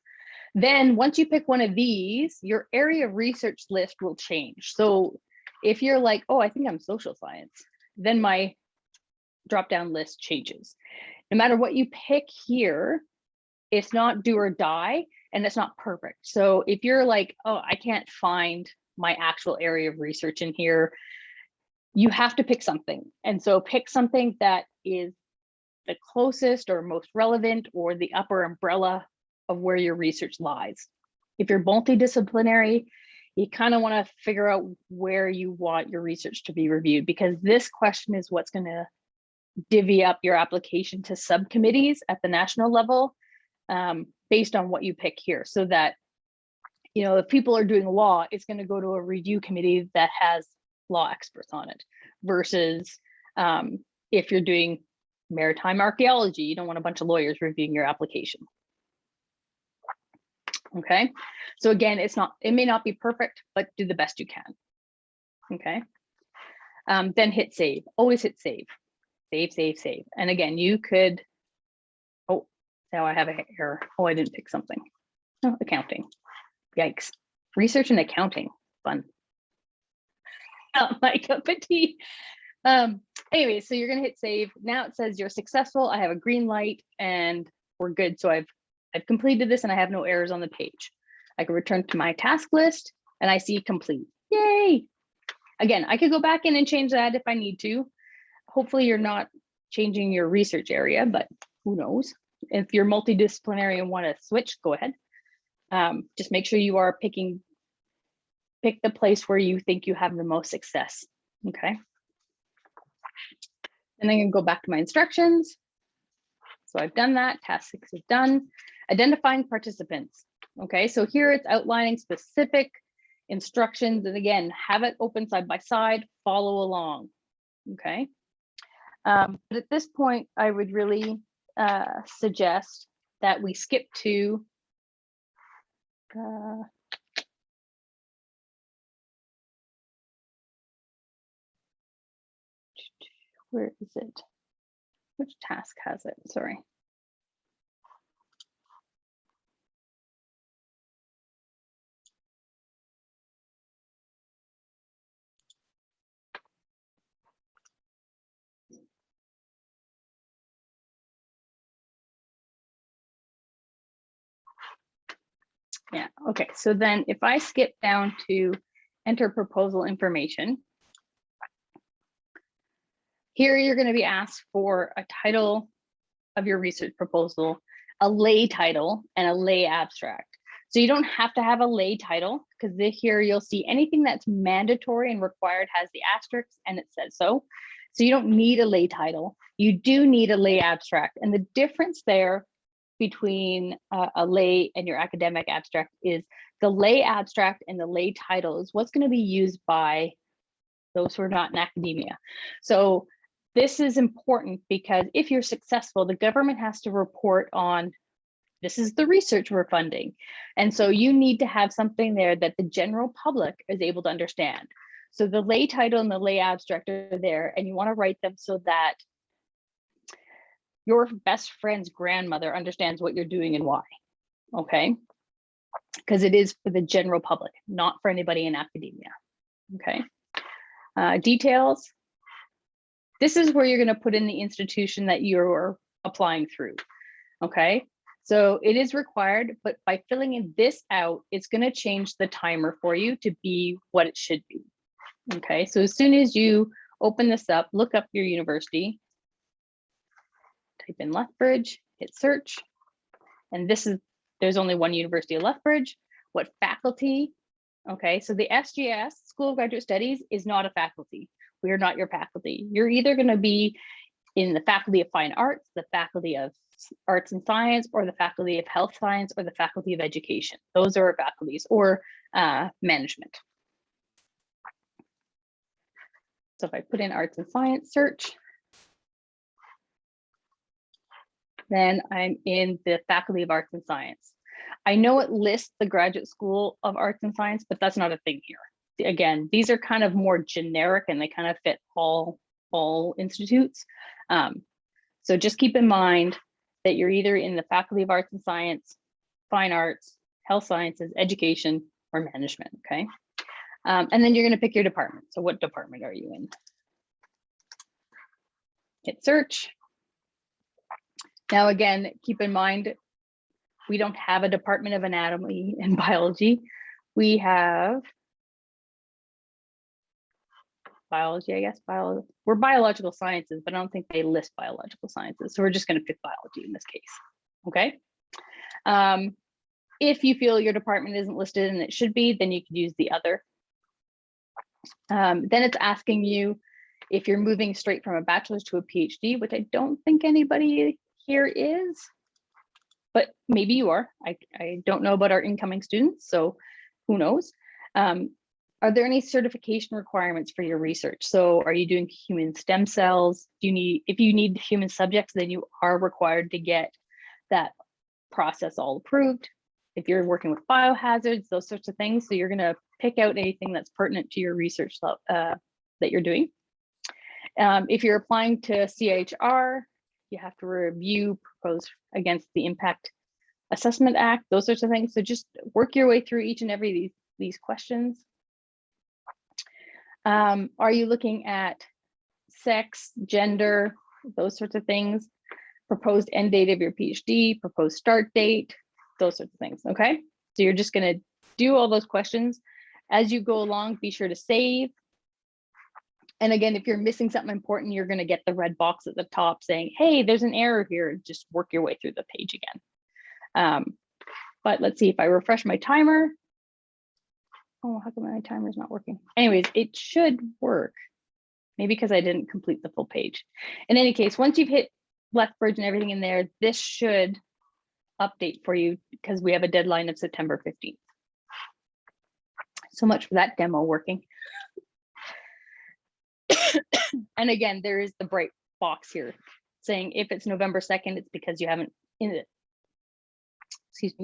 Then once you pick one of these, your area of research list will change. So if you're like, oh, I think I'm social science, then my drop-down list changes. No matter what you pick here, it's not do or die, and it's not perfect. So if you're like, oh, I can't find my actual area of research in here, you have to pick something. And so pick something that is the closest or most relevant or the upper umbrella of where your research lies. If you're multidisciplinary, you kind of want to figure out where you want your research to be reviewed, because this question is what's going to divvy up your application to subcommittees at the national level based on what you pick here. So that, you know, if people are doing law, it's going to go to a review committee that has law experts on it, versus if you're doing maritime archaeology, you don't want a bunch of lawyers reviewing your application. Okay, so again, it may not be perfect, but do the best you can. Okay, then hit save. Always hit save. Save. And again, you could, Now I have an error. Oh, I didn't pick something. Oh, accounting. Yikes. Research and accounting. Fun. Not my cup of tea. Anyway, so you're gonna hit save. Now it says you're successful. I have a green light and we're good. So I've completed this and I have no errors on the page. I can return to my task list and I see complete. Yay. Again, I could go back in and change that if I need to. Hopefully you're not changing your research area, but who knows? If you're multidisciplinary and want to switch, go ahead. Just make sure you are pick the place where you think you have the most success, okay? And then I can go back to my instructions. So I've done that, task 6 is done. Identifying participants, okay? So here it's outlining specific instructions, and again, have it open side by side, follow along, okay? But at this point, I would really suggest that we skip to where is it? Which task has it? Sorry. Yeah, okay, so then if I skip down to enter proposal information, here you're going to be asked for a title of your research proposal, a lay title, and a lay abstract. So you don't have to have a lay title, because here you'll see anything that's mandatory and required has the asterisks and it says so. So you don't need a lay title. You do need a lay abstract. And the difference there between a lay and your academic abstract is the lay abstract and the lay title is what's going to be used by those who are not in academia. So this is important because if you're successful, the government has to report on this is the research we're funding. And so you need to have something there that the general public is able to understand. So the lay title and the lay abstract are there, and you want to write them so that your best friend's grandmother understands what you're doing and why, okay? Because it is for the general public, not for anybody in academia, okay? Details. This is where you're going to put in the institution that you're applying through, okay? So it is required, but by filling in this out, it's going to change the timer for you to be what it should be, okay? So as soon as you open this up, look up your university, type in Lethbridge, hit search, and there's only one university of Lethbridge. What faculty? Okay, so the SGS, School of Graduate Studies, is not a faculty. We are not your faculty. You're either going to be in the Faculty of Fine Arts, the Faculty of Arts and Science, or the Faculty of Health Science, or the Faculty of Education. Those are our faculties, or management. So if I put in Arts and Science search, then I'm in the Faculty of Arts and Science. I know it lists the Graduate School of Arts and Science, but that's not a thing here. Again, these are kind of more generic and they kind of fit all institutes. So just keep in mind that you're either in the Faculty of Arts and Science, Fine Arts, Health Sciences, Education, or Management, okay? And then you're going to pick your department. So what department are you in? Hit search. Now, again, keep in mind, we don't have a Department of Anatomy and Biology. We have biology, I guess. We're biological sciences, but I don't think they list biological sciences. So we're just going to pick biology in this case. Okay. If you feel your department isn't listed and it should be, then you could use the other. Then it's asking you if you're moving straight from a bachelor's to a PhD, which I don't think anybody here is, but maybe you are. I don't know about our incoming students, so who knows? Are there any certification requirements for your research? So are you doing human stem cells? If you need human subjects, then you are required to get that process all approved. If you're working with biohazards, those sorts of things. So you're gonna pick out anything that's pertinent to your research that you're doing. If you're applying to CHR, You have to review proposed against the Impact Assessment Act, those sorts of things. So just work your way through each and every of these questions. Are you looking at sex, gender, those sorts of things? Proposed end date of your PhD, proposed start date, those sorts of things, okay? So you're just gonna do all those questions. As you go along, be sure to save. And again, if you're missing something important, you're gonna get the red box at the top saying, hey, there's an error here. Just work your way through the page again. But let's see if I refresh my timer. Oh, how come my timer is not working? Anyways, it should work. Maybe because I didn't complete the full page. In any case, once you've hit Lethbridge and everything in there, this should update for you because we have a deadline of September 15th. So much for that demo working. And again, there is the bright box here saying if it's November 2nd, it's because you haven't you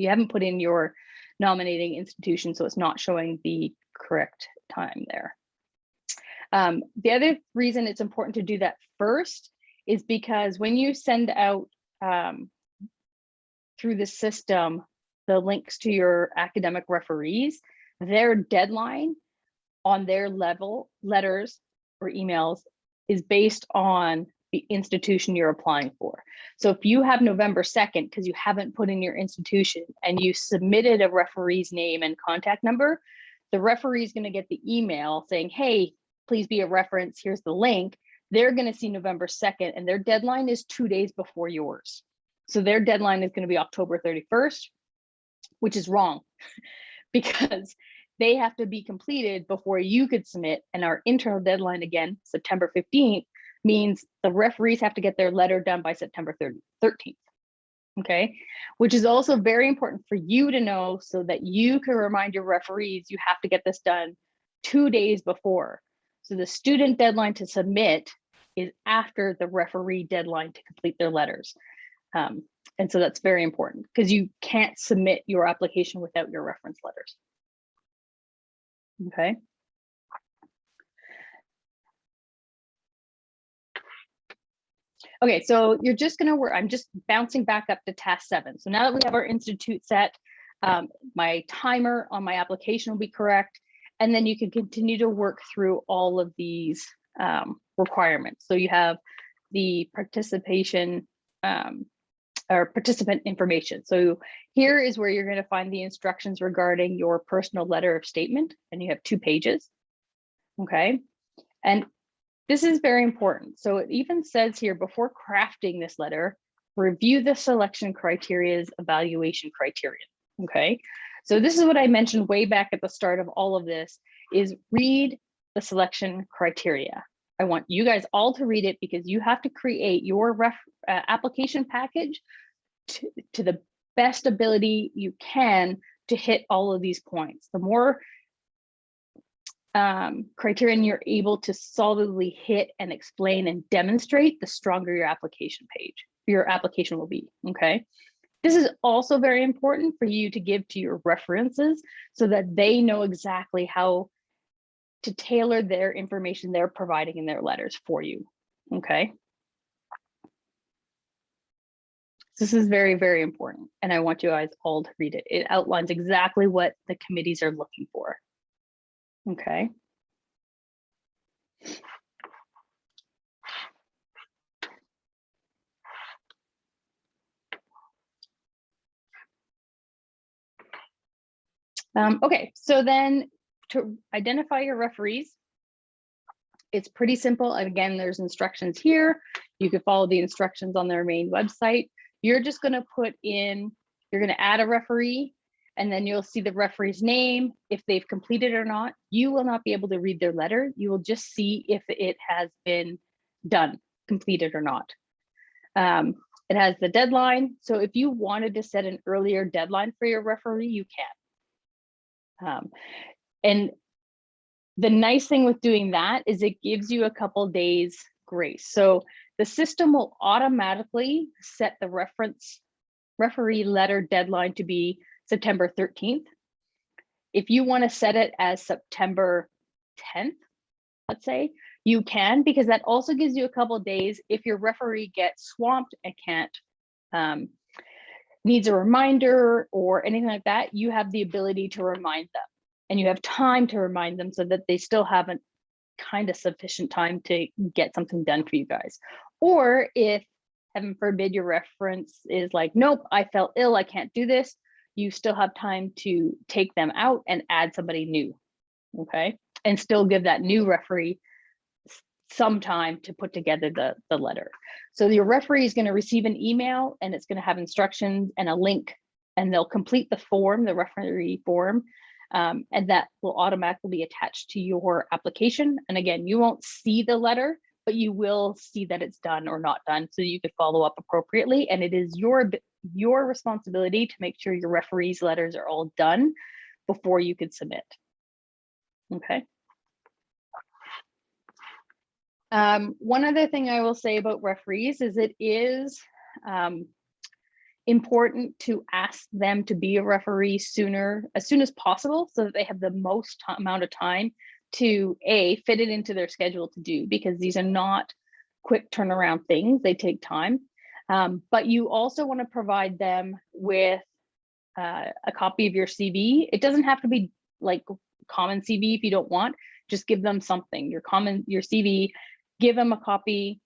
haven't put in your nominating institution, so it's not showing the correct time there. The other reason it's important to do that first is because when you send out through the system the links to your academic referees, their deadline on their letters or emails is based on the institution you're applying for. So if you have November 2nd, because you haven't put in your institution and you submitted a referee's name and contact number, the referee is going to get the email saying, hey, please be a reference, here's the link. They're going to see November 2nd and their deadline is 2 days before yours. So their deadline is going to be October 31st, which is wrong because they have to be completed before you could submit. And our internal deadline, again, September 15th, means the referees have to get their letter done by September 13th. Okay, which is also very important for you to know so that you can remind your referees you have to get this done 2 days before. So the student deadline to submit is after the referee deadline to complete their letters. And so that's very important because you can't submit your application without your reference letters. Okay. Okay, so you're just gonna work, I'm just bouncing back up to task 7. So now that we have our institute set, my timer on my application will be correct. And then you can continue to work through all of these requirements. So you have the participation or participant information. So here is where you're going to find the instructions regarding your personal letter of statement, and you have 2 pages. Okay, and this is very important. So it even says here, before crafting this letter, review the selection criteria's evaluation criterion. Okay, so this is what I mentioned way back at the start of all of this, is read the selection criteria. I want you guys all to read it because you have to create your application package to the best ability you can to hit all of these points. The more criterion you're able to solidly hit and explain and demonstrate, the stronger your application will be, okay? This is also very important for you to give to your references so that they know exactly how to tailor their information they're providing in their letters for you, okay? This is very, very important, and I want you guys all to read it. It outlines exactly what the committees are looking for, okay? Okay, so then to identify your referees, it's pretty simple. And again, there's instructions here. You can follow the instructions on their main website. You're just going to put in, you're going to add a referee, and then you'll see the referee's name, if they've completed or not. You will not be able to read their letter. You will just see if it has been done, completed or not. It has the deadline. So if you wanted to set an earlier deadline for your referee, you can. And the nice thing with doing that is it gives you a couple days grace. So the system will automatically set the referee letter deadline to be September 13th. If you want to set it as September 10th, let's say, you can, because that also gives you a couple of days. If your referee gets swamped and can't, needs a reminder or anything like that, you have the ability to remind them, and you have time to remind them so that they still have a kind of sufficient time to get something done for you guys. Or if, heaven forbid, your reference is like, nope, I felt ill, I can't do this, you still have time to take them out and add somebody new, okay? And still give that new referee some time to put together the letter. So your referee is going to receive an email, and it's going to have instructions and a link, and they'll complete the form, the referee form, and that will automatically be attached to your application. And again, you won't see the letter, but you will see that it's done or not done, so you could follow up appropriately. And it is your responsibility to make sure your referees' letters are all done before you could submit. Okay. One other thing I will say about referees is it is important to ask them to be a referee as soon as possible, so that they have the most amount of time to fit it into their schedule to do, because these are not quick turnaround things, they take time. But you also want to provide them with a copy of your CV. It doesn't have to be like common CV if you don't want, just give them something, your CV, give them a copy.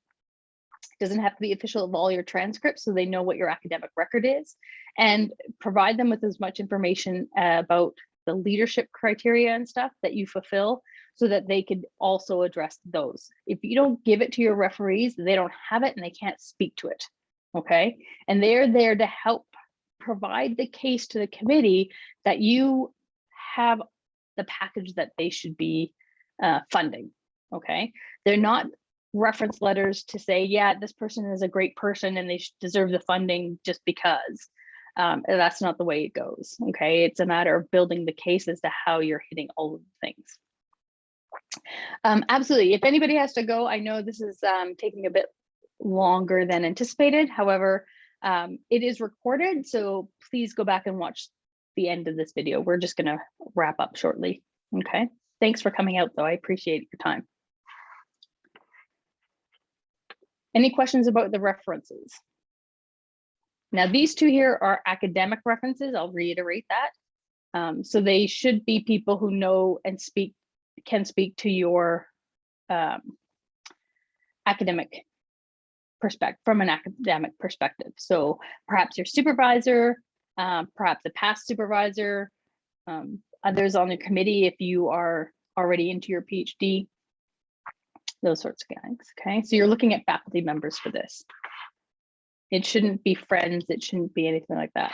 It doesn't have to be official of all your transcripts, so they know what your academic record is, and provide them with as much information about the leadership criteria and stuff that you fulfill, so that they could also address those. If you don't give it to your referees, they don't have it and they can't speak to it, okay? And they're there to help provide the case to the committee that you have the package that they should be funding, okay? They're not reference letters to say, yeah, this person is a great person and they deserve the funding just because. That's not the way it goes, okay? It's a matter of building the case as to how you're hitting all of the things. Absolutely, if anybody has to go, I know this is taking a bit longer than anticipated. However, it is recorded, so please go back and watch the end of this video. We're just gonna wrap up shortly, okay? Thanks for coming out though, I appreciate your time. Any questions about the references? Now, these two here are academic references. I'll reiterate that. So they should be people who know and can speak to your academic perspective, from an academic perspective. So perhaps your supervisor, perhaps a past supervisor, others on the committee if you are already into your PhD. Those sorts of things, okay? So you're looking at faculty members for this. It shouldn't be friends, it shouldn't be anything like that.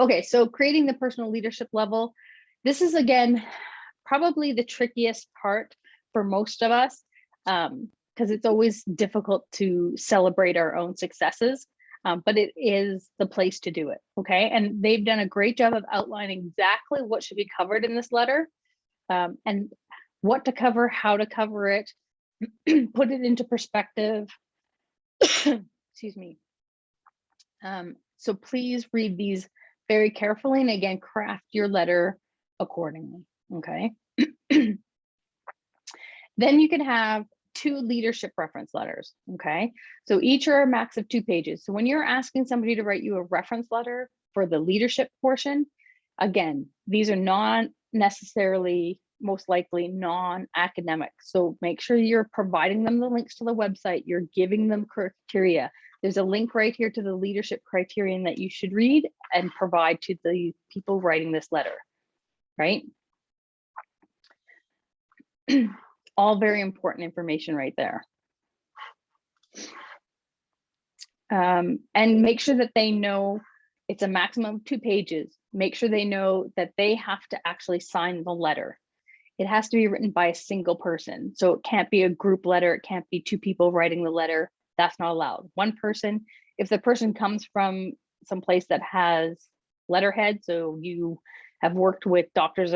Okay, so creating the personal leadership level. This is, again, probably the trickiest part for most of us, because it's always difficult to celebrate our own successes, but it is the place to do it, okay? And they've done a great job of outlining exactly what should be covered in this letter, and what to cover, how to cover it, put it into perspective. Excuse me. So please read these very carefully, and again, craft your letter accordingly, okay? Then you can have 2 leadership reference letters, okay? So each are a max of 2 pages. So when you're asking somebody to write you a reference letter for the leadership portion, again, these are not necessarily, most likely non-academic. So make sure you're providing them the links to the website, you're giving them criteria. There's a link right here to the leadership criterion that you should read and provide to the people writing this letter, right? All very important information right there. And make sure that they know it's a maximum of 2 pages. Make sure they know that they have to actually sign the letter. It has to be written by a single person. So it can't be a group letter. It can't be 2 people writing the letter. That's not allowed. 1 person, if the person comes from some place that has letterhead, so you have worked with Doctors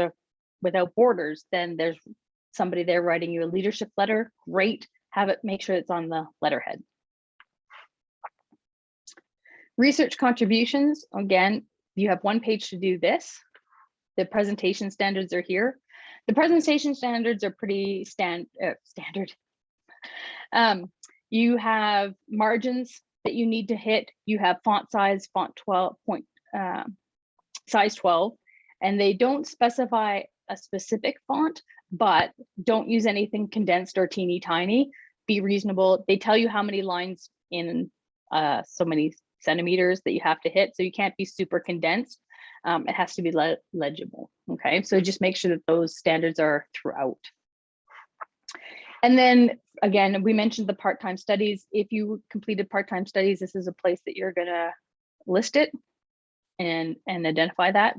Without Borders, then there's somebody there writing you a leadership letter, great. Have it, make sure it's on the letterhead. Research contributions, again, you have 1 page to do this. The presentation standards are here. The presentation standards are pretty standard. You have margins that you need to hit. You have font size, size 12, and they don't specify a specific font, but don't use anything condensed or teeny tiny. Be reasonable. They tell you how many lines in so many centimeters that you have to hit, so you can't be super condensed. It has to be legible. Okay, so just make sure that those standards are throughout. And then again, we mentioned the part-time studies. If you completed part-time studies, this is a place that you're gonna list it and identify that.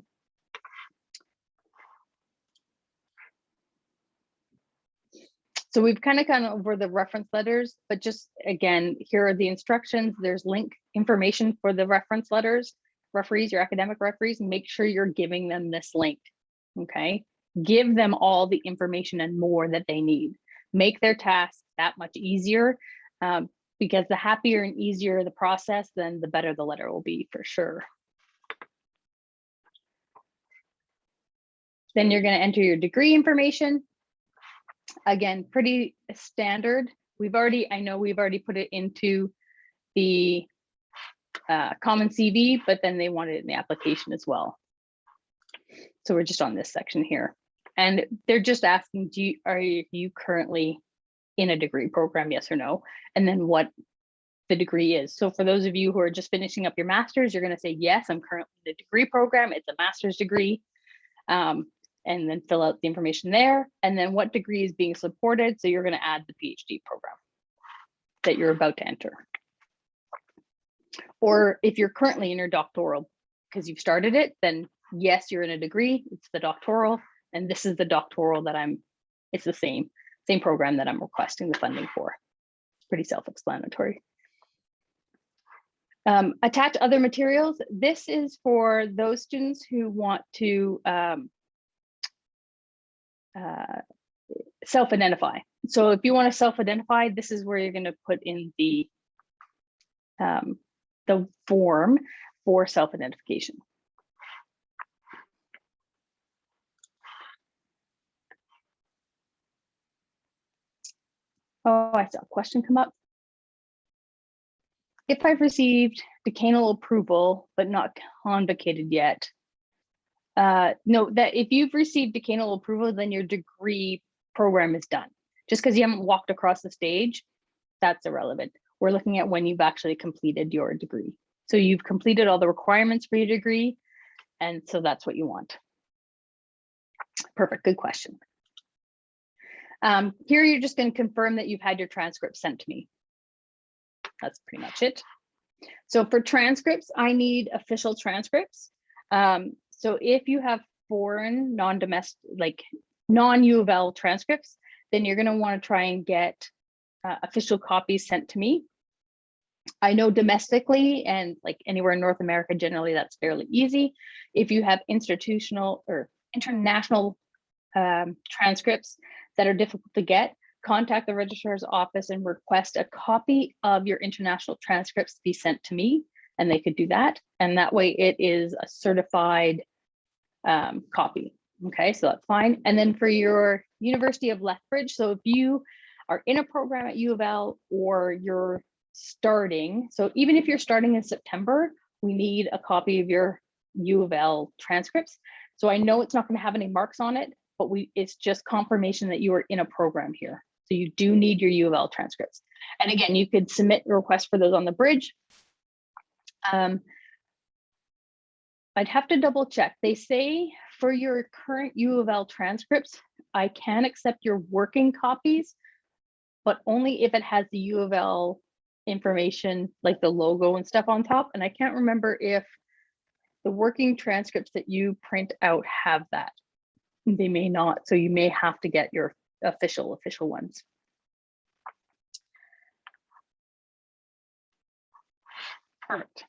So we've kind of gone over the reference letters, but just again, here are the instructions. There's link information for the reference letters. Referees, your academic referees, make sure you're giving them this link, okay? Give them all the information and more that they need. Make their tasks that much easier, because the happier and easier the process, then the better the letter will be for sure. Then you're going to enter your degree information. Again, pretty standard. I know we've already put it into the common CV, but then they want it in the application as well. So we're just on this section here. And they're just asking, are you currently in a degree program, yes or no? And then what the degree is. So for those of you who are just finishing up your master's, you're going to say, yes, I'm currently in a degree program. It's a master's degree. And then fill out the information there. And then what degree is being supported. So you're going to add the PhD program that you're about to enter. Or if you're currently in your doctoral, because you've started it, then yes, you're in a degree, it's the doctoral, and this is the doctoral that it's the same program that I'm requesting the funding for. It's pretty self-explanatory. Attach other materials. This is for those students who want to self-identify. So if you want to self-identify, this is where you're going to put in the form for self-identification. Oh, I saw a question come up. If I've received decanal approval, but not convocated yet, note that if you've received decanal approval, then your degree program is done. Just because you haven't walked across the stage, that's irrelevant. We're looking at when you've actually completed your degree. So you've completed all the requirements for your degree, and so that's what you want. Perfect, good question. Here you're just going to confirm that you've had your transcript sent to me. That's pretty much it. So for transcripts, I need official transcripts. So if you have foreign, non-domestic, like non-U of L transcripts, then you're going to want to try and get official copies sent to me. I know domestically and like anywhere in North America, generally that's fairly easy. If you have institutional or international transcripts that are difficult to get, contact the registrar's office and request a copy of your international transcripts to be sent to me, and they could do that. And that way it is a certified copy. Okay, so that's fine. And then for your University of Lethbridge, so if you are in a program at U of L or you're starting, so even if you're starting in September, we need a copy of your U of L transcripts. So I know it's not going to have any marks on it, but it's just confirmation that you are in a program here. So you do need your U of L transcripts. And again, you could submit a request for those on the bridge. I'd have to double check. They say for your current U of L transcripts, I can accept your working copies, but only if it has the U of L information, like the logo and stuff on top. And I can't remember if the working transcripts that you print out have that. They may not, so you may have to get your official ones. Perfect.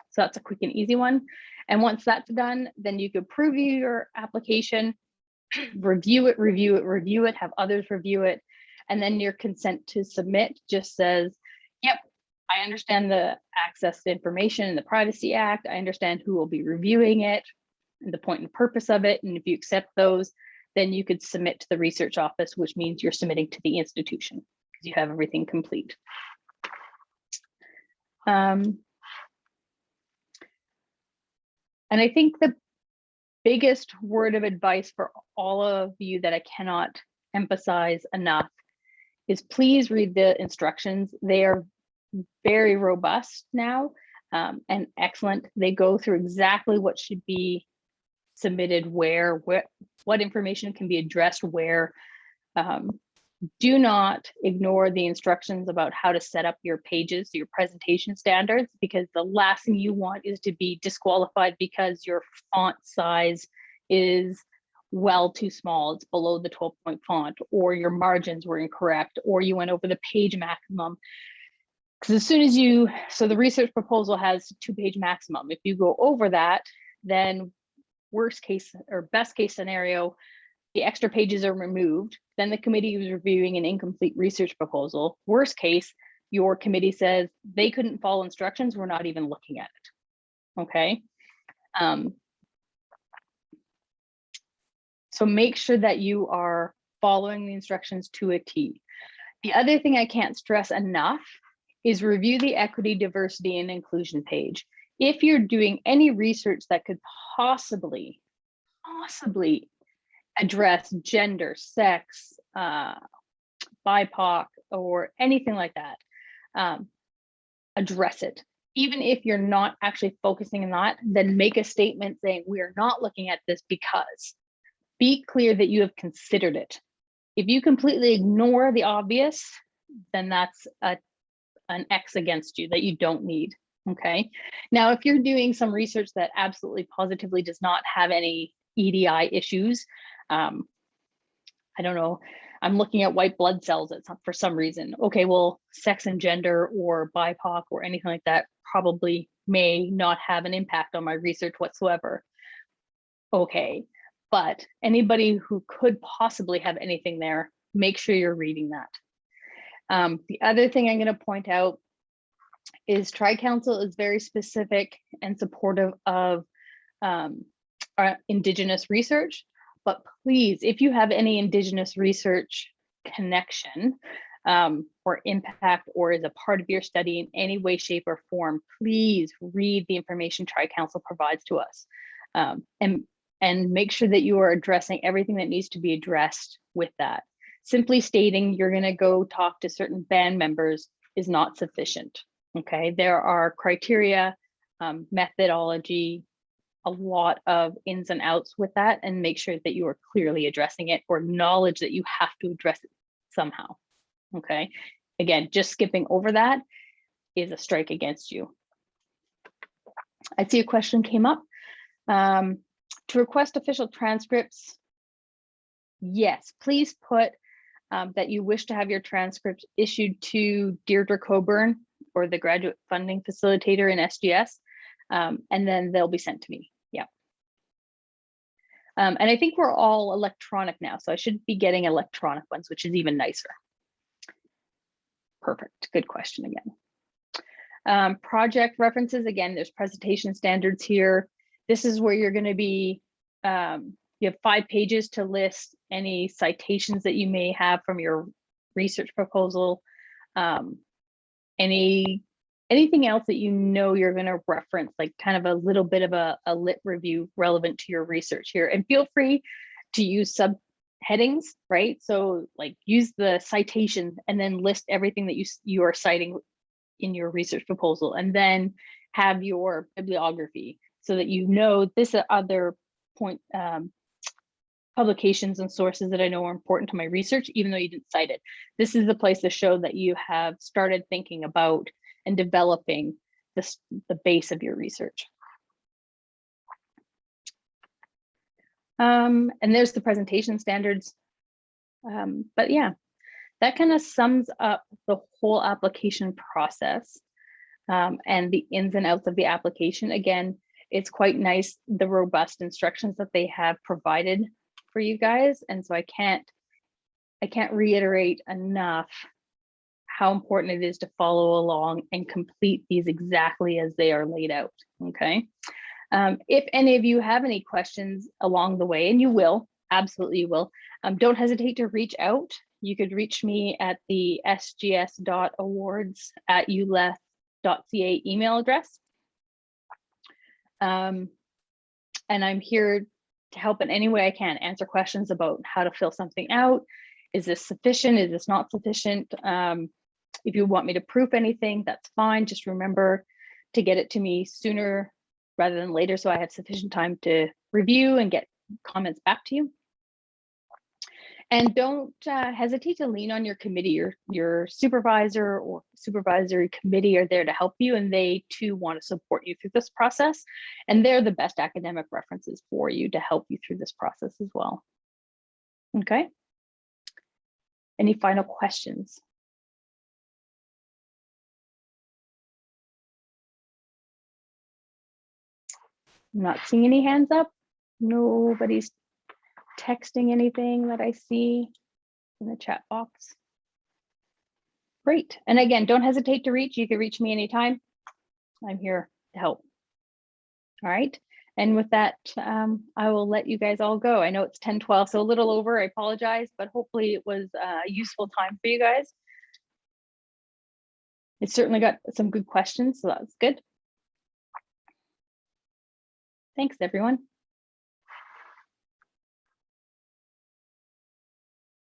So that's a quick and easy one. And once that's done, then you could preview your application, review it, have others review it, and then your consent to submit just says, yep, I understand the access to information in the Privacy Act. I understand who will be reviewing it and the point and purpose of it. And if you accept those, then you could submit to the research office, which means you're submitting to the institution because you have everything complete. And I think the biggest word of advice for all of you that I cannot emphasize enough is please read the instructions. They are very robust now and excellent. They go through exactly what should be submitted where, what information can be addressed where. Do not ignore the instructions about how to set up your pages, your presentation standards, because the last thing you want is to be disqualified because your font size is well too small, it's below the 12-point font, or your margins were incorrect, or you went over the page maximum. Because as soon as you, so the research proposal has 2-page maximum. If you go over that, then worst case or best case scenario, the extra pages are removed. Then the committee is reviewing an incomplete research proposal. Worst case, your committee says they couldn't follow instructions, we're not even looking at it, okay? So make sure that you are following the instructions to a T. The other thing I can't stress enough is review the equity, diversity, and inclusion page. If you're doing any research that could possibly address gender, sex, BIPOC, or anything like that, address it. Even if you're not actually focusing on that, then make a statement saying we are not looking at this because. Be clear that you have considered it. If you completely ignore the obvious, then that's an X against you that you don't need, okay? Now, if you're doing some research that absolutely positively does not have any EDI issues, I don't know, I'm looking at white blood cells for some reason. Okay, well, sex and gender or BIPOC or anything like that probably may not have an impact on my research whatsoever. Okay, but anybody who could possibly have anything there, make sure you're reading that. The other thing I'm going to point out is Tri-Council is very specific and supportive of our Indigenous research, but please, if you have any Indigenous research connection or impact or is a part of your study in any way, shape, or form, please read the information Tri-Council provides to us and make sure that you are addressing everything that needs to be addressed with that. Simply stating you're going to go talk to certain band members is not sufficient, okay? There are criteria, methodology, a lot of ins and outs with that, and make sure that you are clearly addressing it or acknowledge that you have to address it somehow, okay? Again, just skipping over that is a strike against you. I see a question came up. To request official transcripts, yes, please put that you wish to have your transcripts issued to Deirdre Coburn or the Graduate Funding Facilitator in SGS, and then they'll be sent to me. Yeah. And I think we're all electronic now, so I should be getting electronic ones, which is even nicer. Perfect. Good question again. Project references, again, there's presentation standards here. This is where you're going to be, you have 5 pages to list any citations that you may have from your research proposal, anything else that you know you're going to reference, like kind of a little bit of a lit review relevant to your research here. And feel free to use subheadings, right? So like use the citation and then list everything that you are citing in your research proposal, and then have your bibliography so that you know this are other publications and sources that I know are important to my research, even though you didn't cite it. This is the place to show that you have started thinking about and developing the base of your research. And there's the presentation standards. But yeah, that kind of sums up the whole application process and the ins and outs of the application. Again, it's quite nice, the robust instructions that they have provided for you guys. And so I can't reiterate enough how important it is to follow along and complete these exactly as they are laid out, okay? If any of you have any questions along the way, and you will, absolutely will. Don't hesitate to reach out. You could reach me at the sgs.awards@uleth.ca email address. And I'm here to help in any way I can, answer questions about how to fill something out. Is this sufficient? Is this not sufficient? If you want me to proof anything, that's fine. Just remember to get it to me sooner rather than later, so I have sufficient time to review and get comments back to you. And don't hesitate to lean on your committee. Your supervisor or supervisory committee are there to help you, and they too want to support you through this process. And they're the best academic references for you to help you through this process as well. Okay. Any final questions? I'm not seeing any hands up. Nobody's texting anything that I see in the chat box. Great. And again, don't hesitate to reach. You can reach me anytime. I'm here to help. All right. And with that, I will let you guys all go. I know it's 10:12, so a little over. I apologize, but hopefully it was a useful time for you guys. It certainly got some good questions, so that's good. Thanks, everyone.